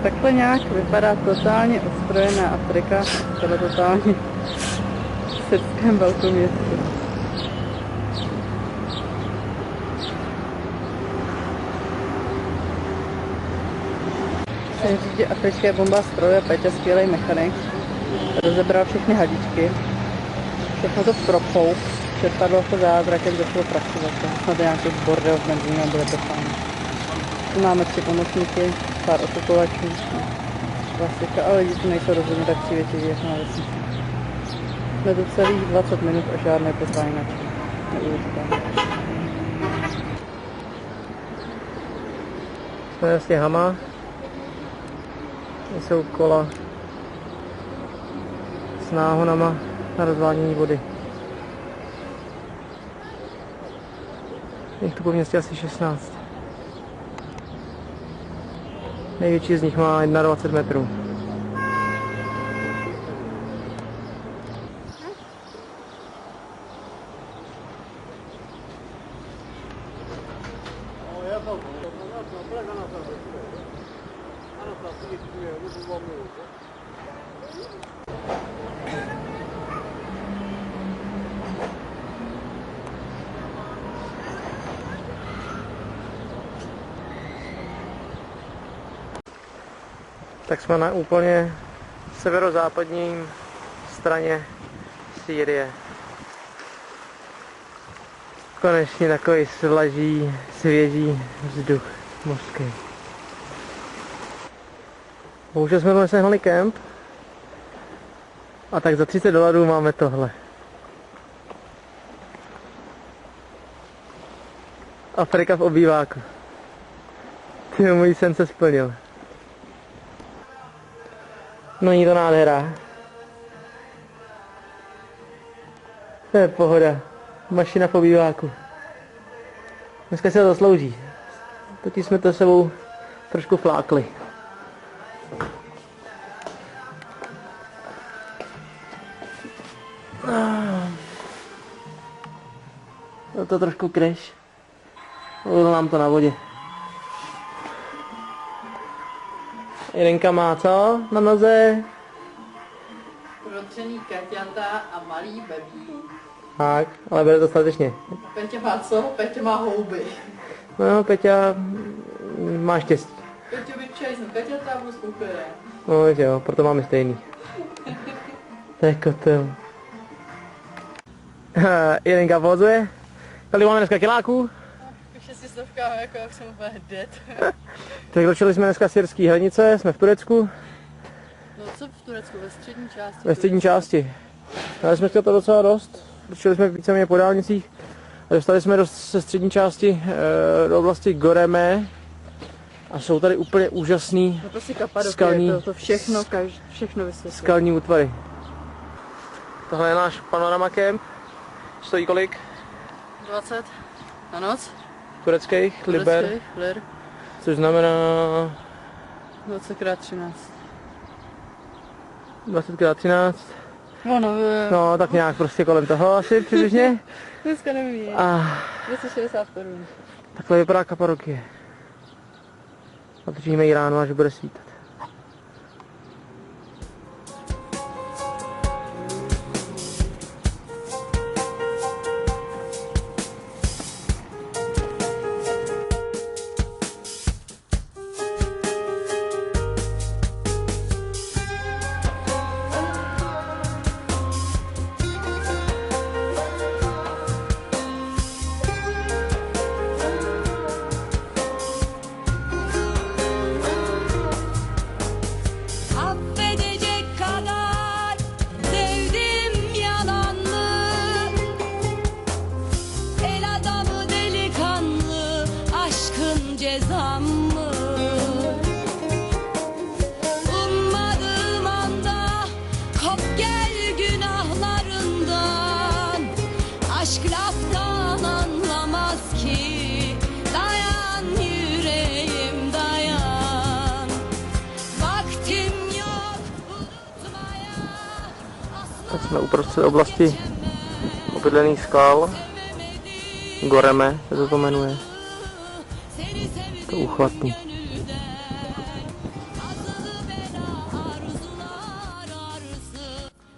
Takhle nějak vypadá totálně ostrojená Afrika, teda totálně v syrském velkoměstě. Musím říct, že africké bomba stroje Peťa, skvělý mechanik, rozebral všechny hadičky, všechno to propoup, čerpadlo to zázrakem, začalo pracovat. Snad nějaký bordel v benzínu a bude to fajn. Tu máme 3 pomocníky, pár okupovačů, klasika, ale lidi tu nejsou rozhodně tak přívětiví jako na vesnici. Jsme tu celých 20 minut a žádné potájnačky. Neuvěřitelné. Jsme jasně Hama. Jsou kola s náhonama na rozvádění vody. Je tu po městě asi 16. Největší z nich má 21 metrů. Tak jsme na úplně severozápadním straně Sýrie. Konečně takový svlaží, svěží vzduch mořský. Bohužel jsme dnes sehnali kemp. A tak za $30 máme tohle. Afrika v obýváku. Ty, můj sen se splnil. No, není to nádhera. To je pohoda. Mašina v obýváku. Dneska se to zaslouží. Totiž jsme to sebou trošku flákli. Je to trošku crash. Bylo nám to na vodě. Jirenka má co na noze? Protřený kaťata a malý bebí. Tak, ale bude to statečně. Peťa má co? Peťa má houby. No, Peťa má štěstí. Peťa vyčajsnu kaťata a budu spokojená. No, jo, proto máme stejný. To je kotel. Jirenka pozuje. Kolik máme dneska kiláků? 600, jako jak jsem úplně dead. Tak dočili jsme dneska syrský hranice, jsme v Turecku. No co v Turecku? Ve střední části? Ve střední části. Dali jsme to docela dost. Dočili jsme víceméně po dálnicích. A dostali jsme ze střední části do oblasti Goreme. A jsou tady úplně úžasný No prostě Kapadokie, skalní, to všechno, všechno vysvětlí. skalní útvary. Tohle je náš panorama camp. Stojí kolik? 20 na noc. Tureckých liber. Lir. Což znamená 20x13. 20x13. No, No, tak nějak prostě kolem toho asi přibližně. dneska nevím. A 260 korun. takhle vypadá Kapadokie. Natočíme ji ráno, až bude svítat. Jsme uprostřed oblasti obydlených skal. Goreme se to jmenuje. To uchvatný.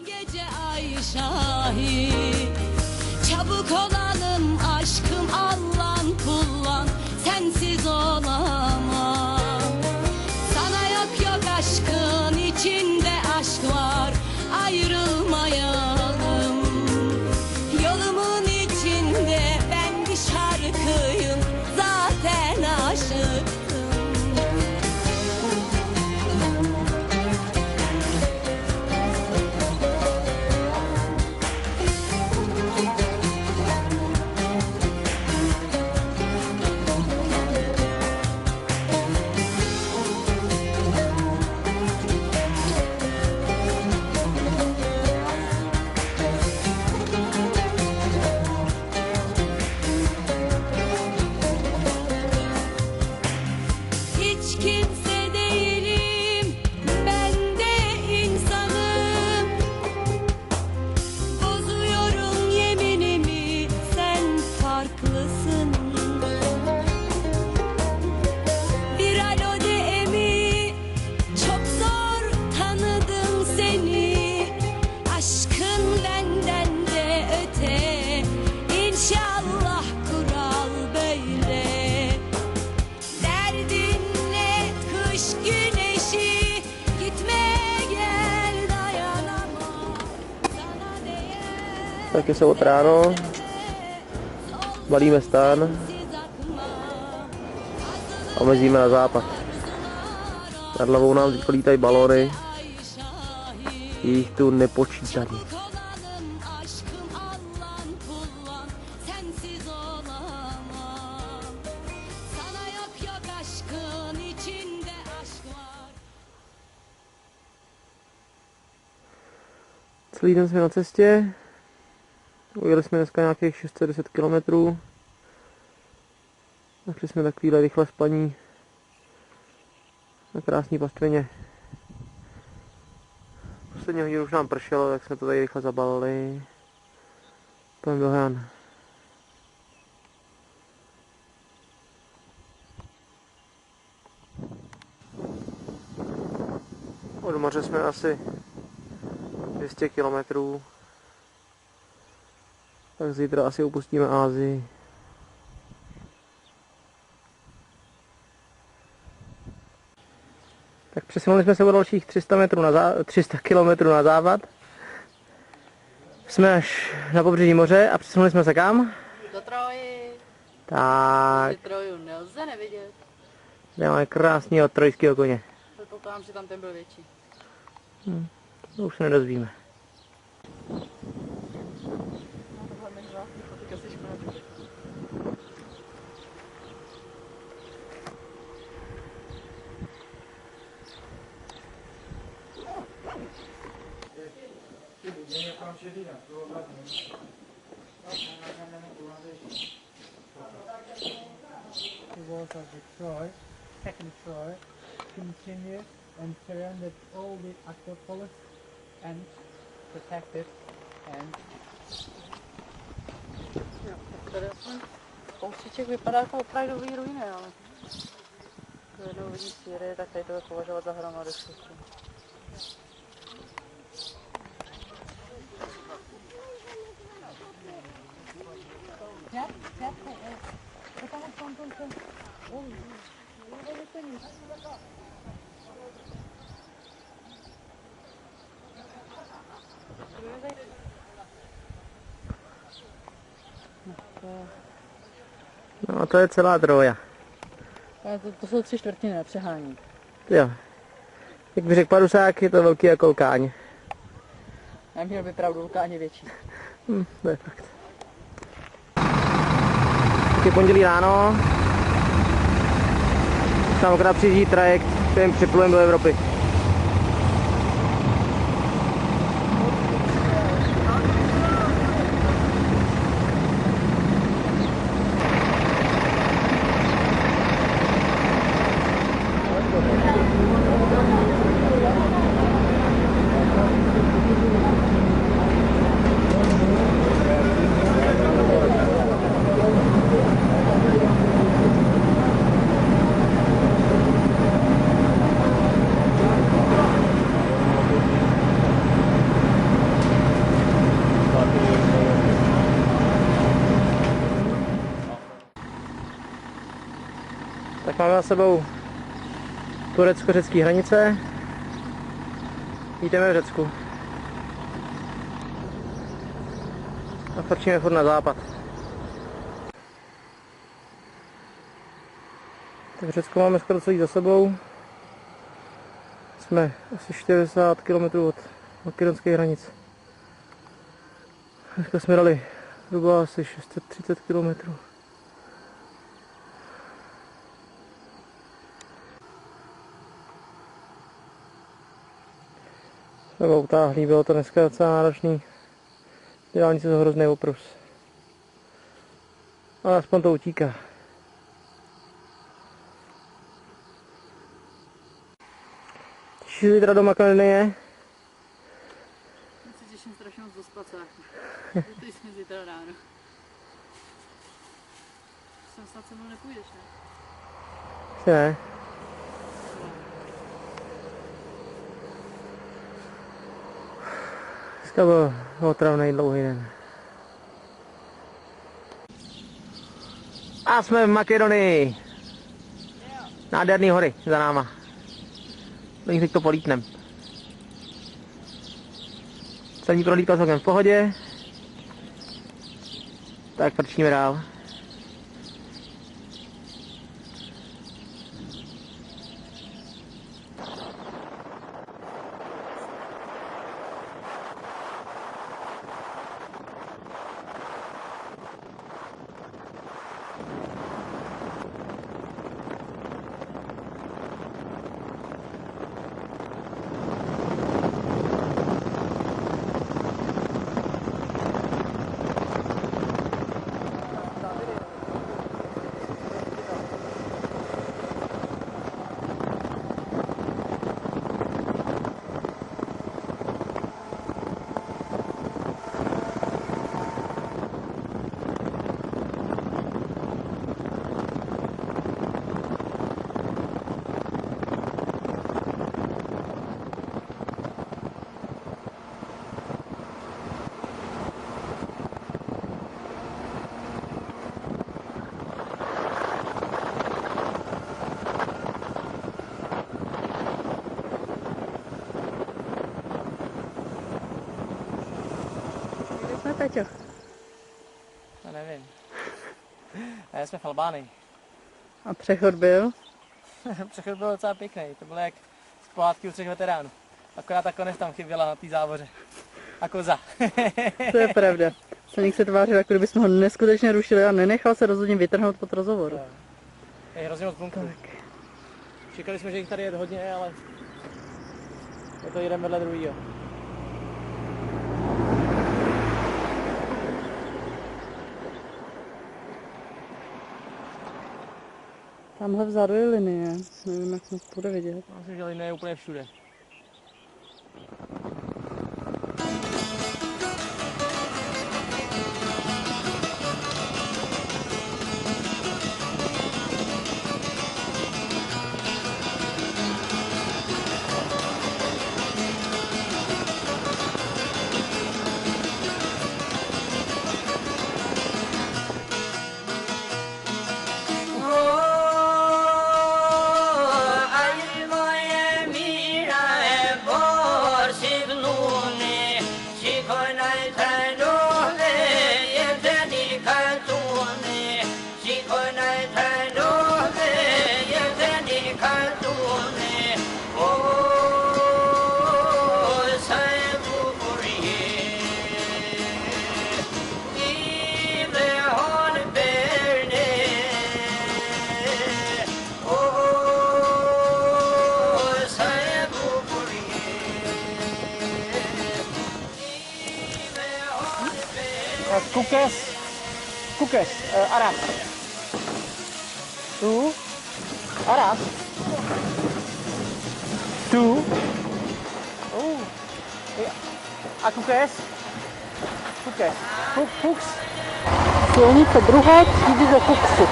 Gece ay şahit, çabuk olalım aşkım, Allah'ın kullan, sensiz olamam. Sana yok aşkın içinde aşk var, ayrılmayalım. Yolumun içinde ben bir şarkıyım, zaten aşıktım. Hiç kimse değilim, ben de insanım. Bozuyorum yeminimi, sen farklısın. Bir alo de mi, çok zor tanıdım seni. Aşkın benden de öte, İnşallah kural böyle. Derdinle kış güneşi, gitme gel dayanamam. Sana değer Tak je se od ráno, balíme stán siz akma. a mezíme na západ. Nad hlavou nám teď lítají balony, Ay şahit, je jich tu nepočítaně. olalım aşkım, Allah'ın kullan, sensiz olamam. Sana yok aşkın içinde aşk var. Celý den jsme na cestě, ujeli jsme dneska nějakých 610 km. Našli jsme takovýhle rychle spaní na krásný pastvině. Poslední hodinu už nám pršelo, tak jsme to tady rychle zabalili. Pojďme do Hran. Od moře jsme asi 200 km. Tak zítra asi opustíme Asii. Tak přesunuli jsme se o dalších 300 km na západ. Jsme až na pobřeží moře a přesunuli jsme se kam? Do Troji. Tak, Troju nelze nevidět. tady máme krásného trojského koně. Předpokládám, že tam ten byl větší. To už se nedozvíme. The walls of Troy, second Troy, continued and surrounded all the Acropolis and protected and Tady aspoň kousíček vypadá jako opravdový ruiny, ale to jednou vidí Sýrii, tak tady to bude považovat za hromadu všechno. No a to je celá Troja. To jsou 3/4, nepřehání. Jo. Jak by řekl Padusák, je to velký jako Lkáň. Já měl by pravdu, Lukáň větší. To je fakt. Tak je pondělí ráno. Tam akorát přijíždí trajekt, kterým připlujeme do Evropy. Tak máme za sebou turecko-řecké hranice. Jdeme v Řecku. A frčíme furt na západ. Tak Řecko máme skoro celý za sebou. Jsme asi 40 km od makedonských hranic. Dneska jsme dali zhruba asi 630 km. Nebo utáhlý, bylo to dneska docela náročný. Ty dálnice jsou hrozný oprus. Ale aspoň to utíká. Těšíš se zítra do Makedonie? Já se těším strašně moc do spacáku. Teď jsme zítra ráno. Sem snad se mnou nepůjdeš, ne? Asi ne. Dneska byl otravný dlouhý den. A jsme v Makedonii. Nádherný hory za náma. Do nich teď to polítnem. Celní prohlídka celkem v pohodě. Tak prčíme dál. Peťo? Já nevím. A jsme v Albánii. A přechod byl? Přechod byl docela pěkný. To bylo jak z pohádky u 3 veteránů. Akorát ta konec tam chyběla na té závoře. A koza. To je pravda. Ceník se tvářil, jako kdybychom ho neskutečně rušili a nenechal se rozhodně vytrhnout pod rozhovoru. Je hrozně moc bunkrů. Čekali jsme, že jich tady je hodně, ale je to jeden vedle druhýho. Tamhle vzadu je linie. Nevím, jak moc bude vidět. Myslím, že linie je úplně všude. Kukes, Aras. Tu, Aras. Tu. A Kukes. Fuchs. Silnice druhé třídy ze Fuchsu.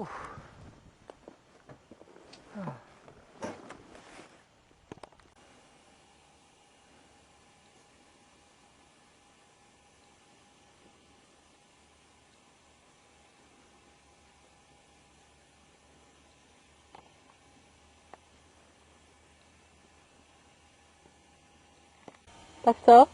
Tak co?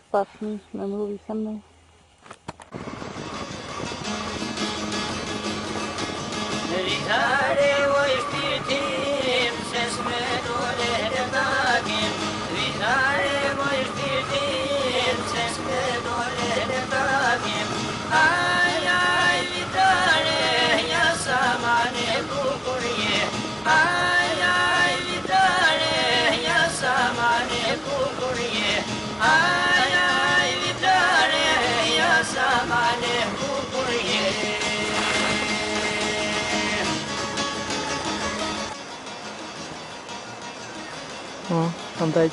Špatný, nemluví se mnou. No, tam teď.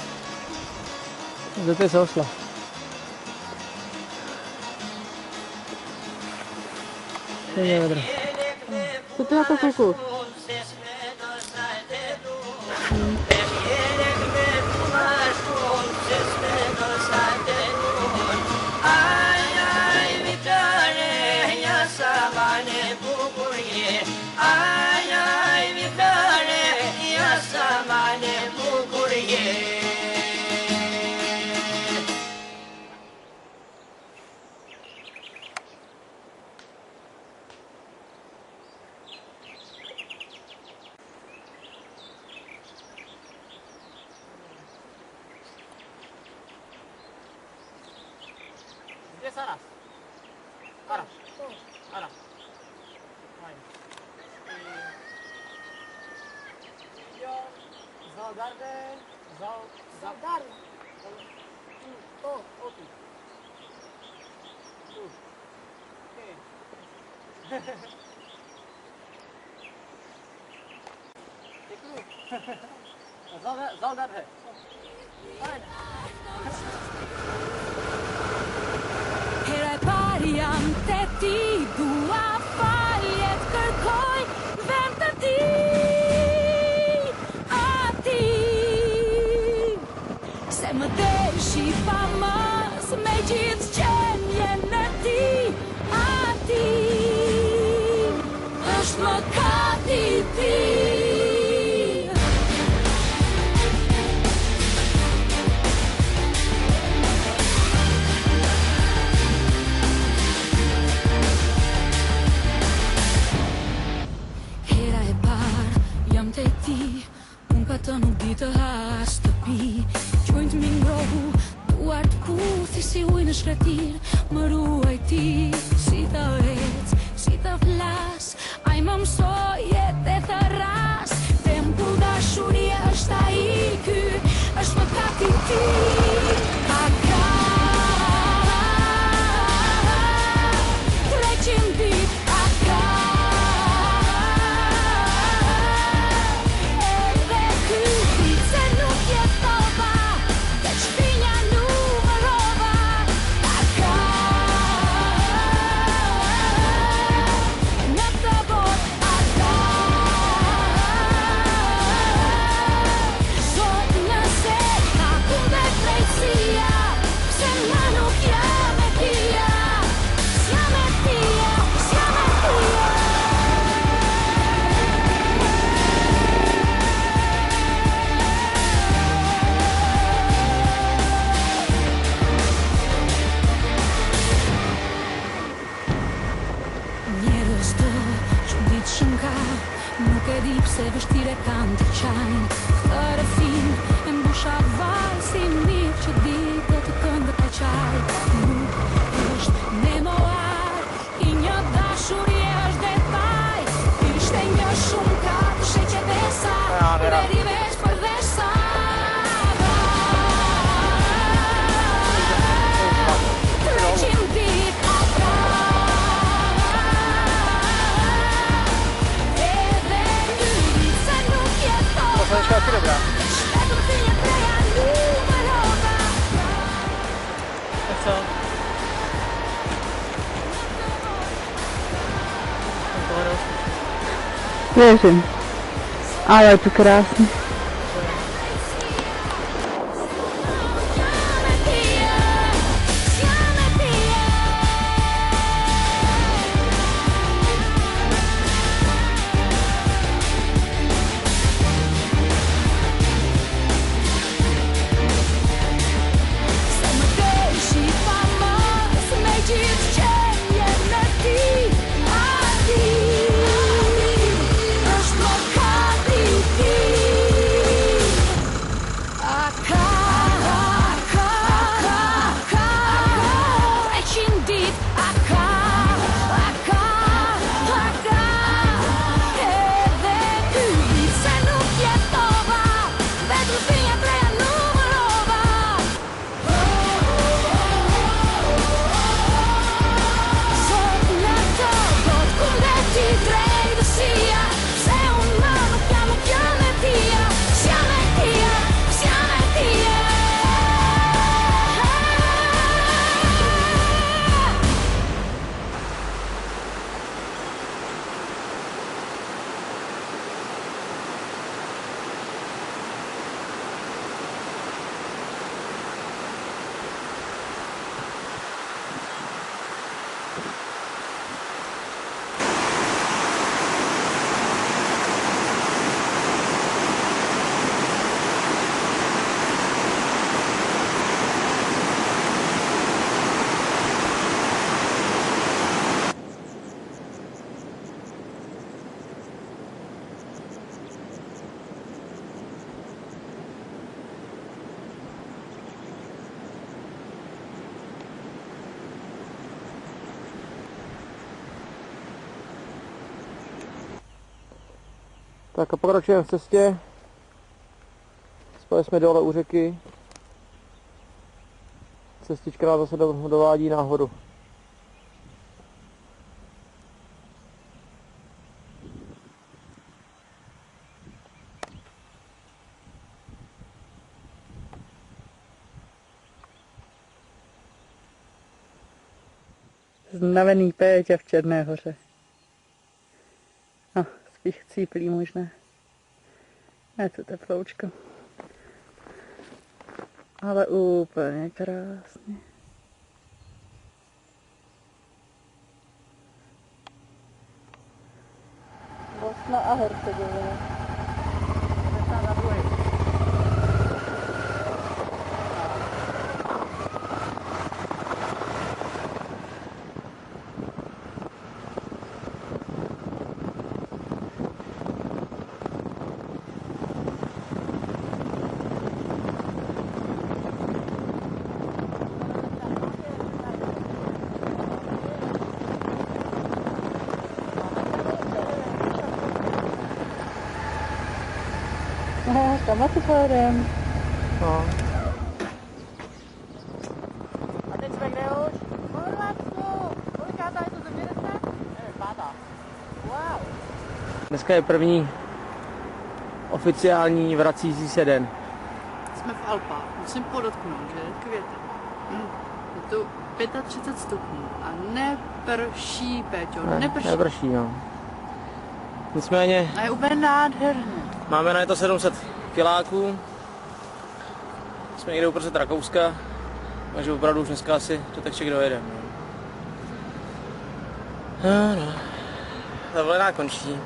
Kde ty se osla? Stejně vedro. Co ty na to koukou? Kde Saras? Saras. Saras. Jo, Zalgarde, Zalgarde. Oh, okay. Okay. Zalgarde. Heraj pari jam te ti, dua faljet kërkoj vend të ti, ati. Se më deshi pa mas me gjithë qenjen në ti, ati. Është më kati ti. Të nuk di të has të pi, qojnë të mi ngrohu, duar të puthi si ujë në shkratir, më ruaj ti, si të ec, si të flas, aj më mësoj jetë e të ras, tempu dashuria është ai ky, është më kati ti, a ka 300 dit, a ka se vështire kanë të qajnë këtë rëfin e mbusha vaj si mirë që ditë të këndë ka qaj nuk është memoar i një dashurie është detaj ishte një shumë katë sheqe dhe sa veri vesh për dhe sa dobrá. Tak co? Tam to hledal. Věřím. Ale je to krásný. Tak a pokračujeme v cestě. Spali jsme dole u řeky. Cestička nás zase dovádí nahoru. Znavený Péťa v Černé Hoře. No, spíš chcíplý možná. Je to teploučko. Ale úplně krásně. Bosna a Hercegovina. Kam asi pojedem? No. A teď jsme kde už? V Chorvatsku! Kolikátá je to země dneska? Nevím, pátá. Wow! Dneska je první oficiální vracící se den. Jsme v Alpách. Musím podotknout, že květen. Je tu 35 stupňů a neprší, Péťo, neprší. Neprší, no. Nicméně A je úplně nádherně. máme na to 700 kiláků. Jsme někde uprostřed Rakouska, takže opravdu už dneska asi to tak dojede. No. Dovolená končí.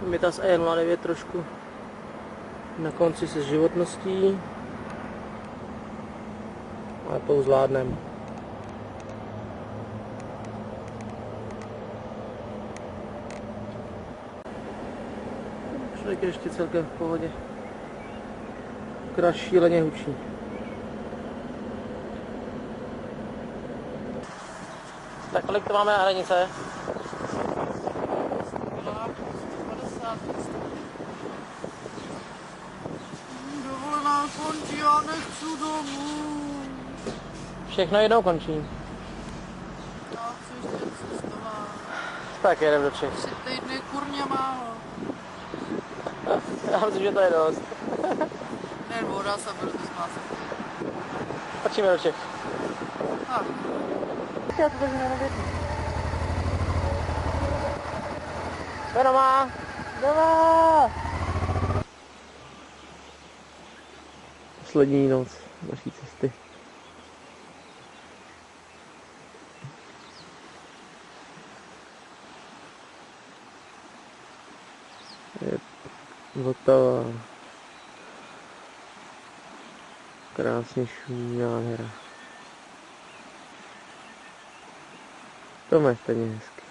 Mitas E09 trošku na konci se životností, ale to zvládneme. Člověk je ještě celkem v pohodě. Akorát šíleně hučí. Tak kolik to máme na hranice? 50. Dovolená končí, já nechci domů. Všechno jednou končí. Já chci ještě cestovat. Tak jedem do Čech. 3 týdny kurně málo. Já myslím, že to je dost. Ne, voda se bude to spásat. Točíme do Čech. Tak. Já to držím na větru. Jsme doma! Doma! Poslední noc naší cesty. Je Vltava. Krásně šumí, nádhera. To má stejně hezky.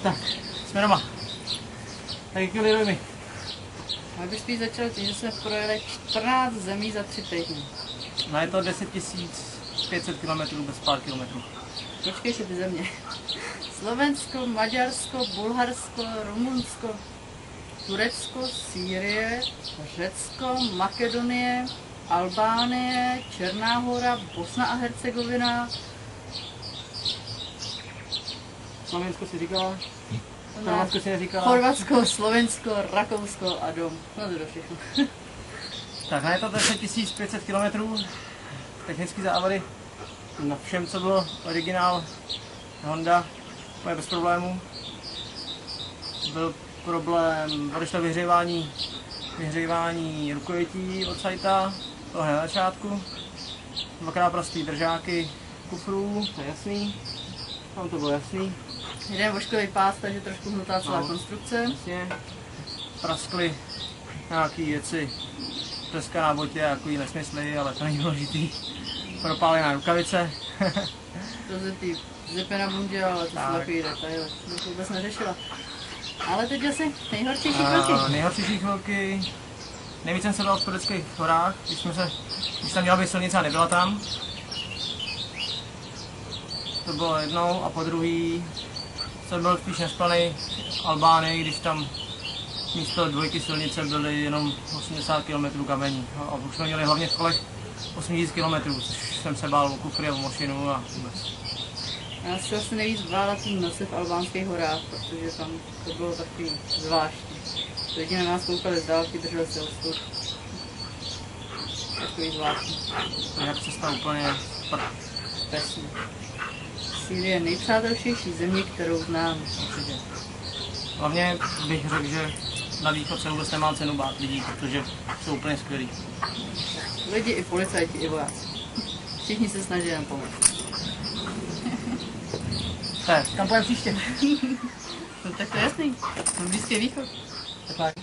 Tak, jsme doma. Tak chvíli mi. Já bych spíš začal tím, že jsme projeli 14 zemí za 3 týdny. No je to 10 500 km bez pár kilometrů. Počkej si ty země. Slovensko, Maďarsko, Bulharsko, Rumunsko, Turecko, Sýrie, Řecko, Makedonie, Albánie, Černá Hora, Bosna a Hercegovina. Slovensko si říkala? Chorvatsko si neříkala? Chorvatsko, Slovensko, Rakousko a dom. No to všechno. Tak je to 10 500 km. Technické závady na všem, co bylo originál Honda, úplně bez problémů. Byl problém, odešlo vyhřívání rukojetí od sajta, to hned na začátku. Dvakrát prostý držáky kufrů, to je jasný. Tam to bylo jasný. Jeden voškový pás, takže trošku hnutá celá konstrukce. Jasně. Praskly nějaký věci, treska na botě a takový nesmysly, ale to není důležitý. Propálená rukavice. Rozjetý zipy na bundě, ale to jsou takový detaily, to jsem vůbec neřešila. Ale teď asi nejhorší chvilky. Nejhorší chvilky. Nejvíc jsem se dal v Tureckých horách, když tam měla být silnice a nebyla tam. To bylo jednou a po druhý jsem byl spíš nesplný Albánii, když tam místo 2 silnice byly jenom 80 km kamení. A už jsme měli hlavně v kolech 8000 km, což jsem se bál o kufry a o mašinu a vůbec. Já si asi nejvíc bála tím noci v albánských horách, protože tam to bylo takový zvláštní. Lidi na nás koukali z dálky, drželi se odstup. Takový zvláštní. Jak cesta úplně Pesný. Sýrie je nejpřátelštější země, kterou znám. určitě. Hlavně bych řekl, že na východ se vůbec nemá cenu bát lidí, protože jsou úplně skvělí. Lidi i policajti, i vojáci. Všichni se snaží jen pomoct. Tak, kam půjdeme příště? No tak to je jasný. Na Blízký východ. Tak.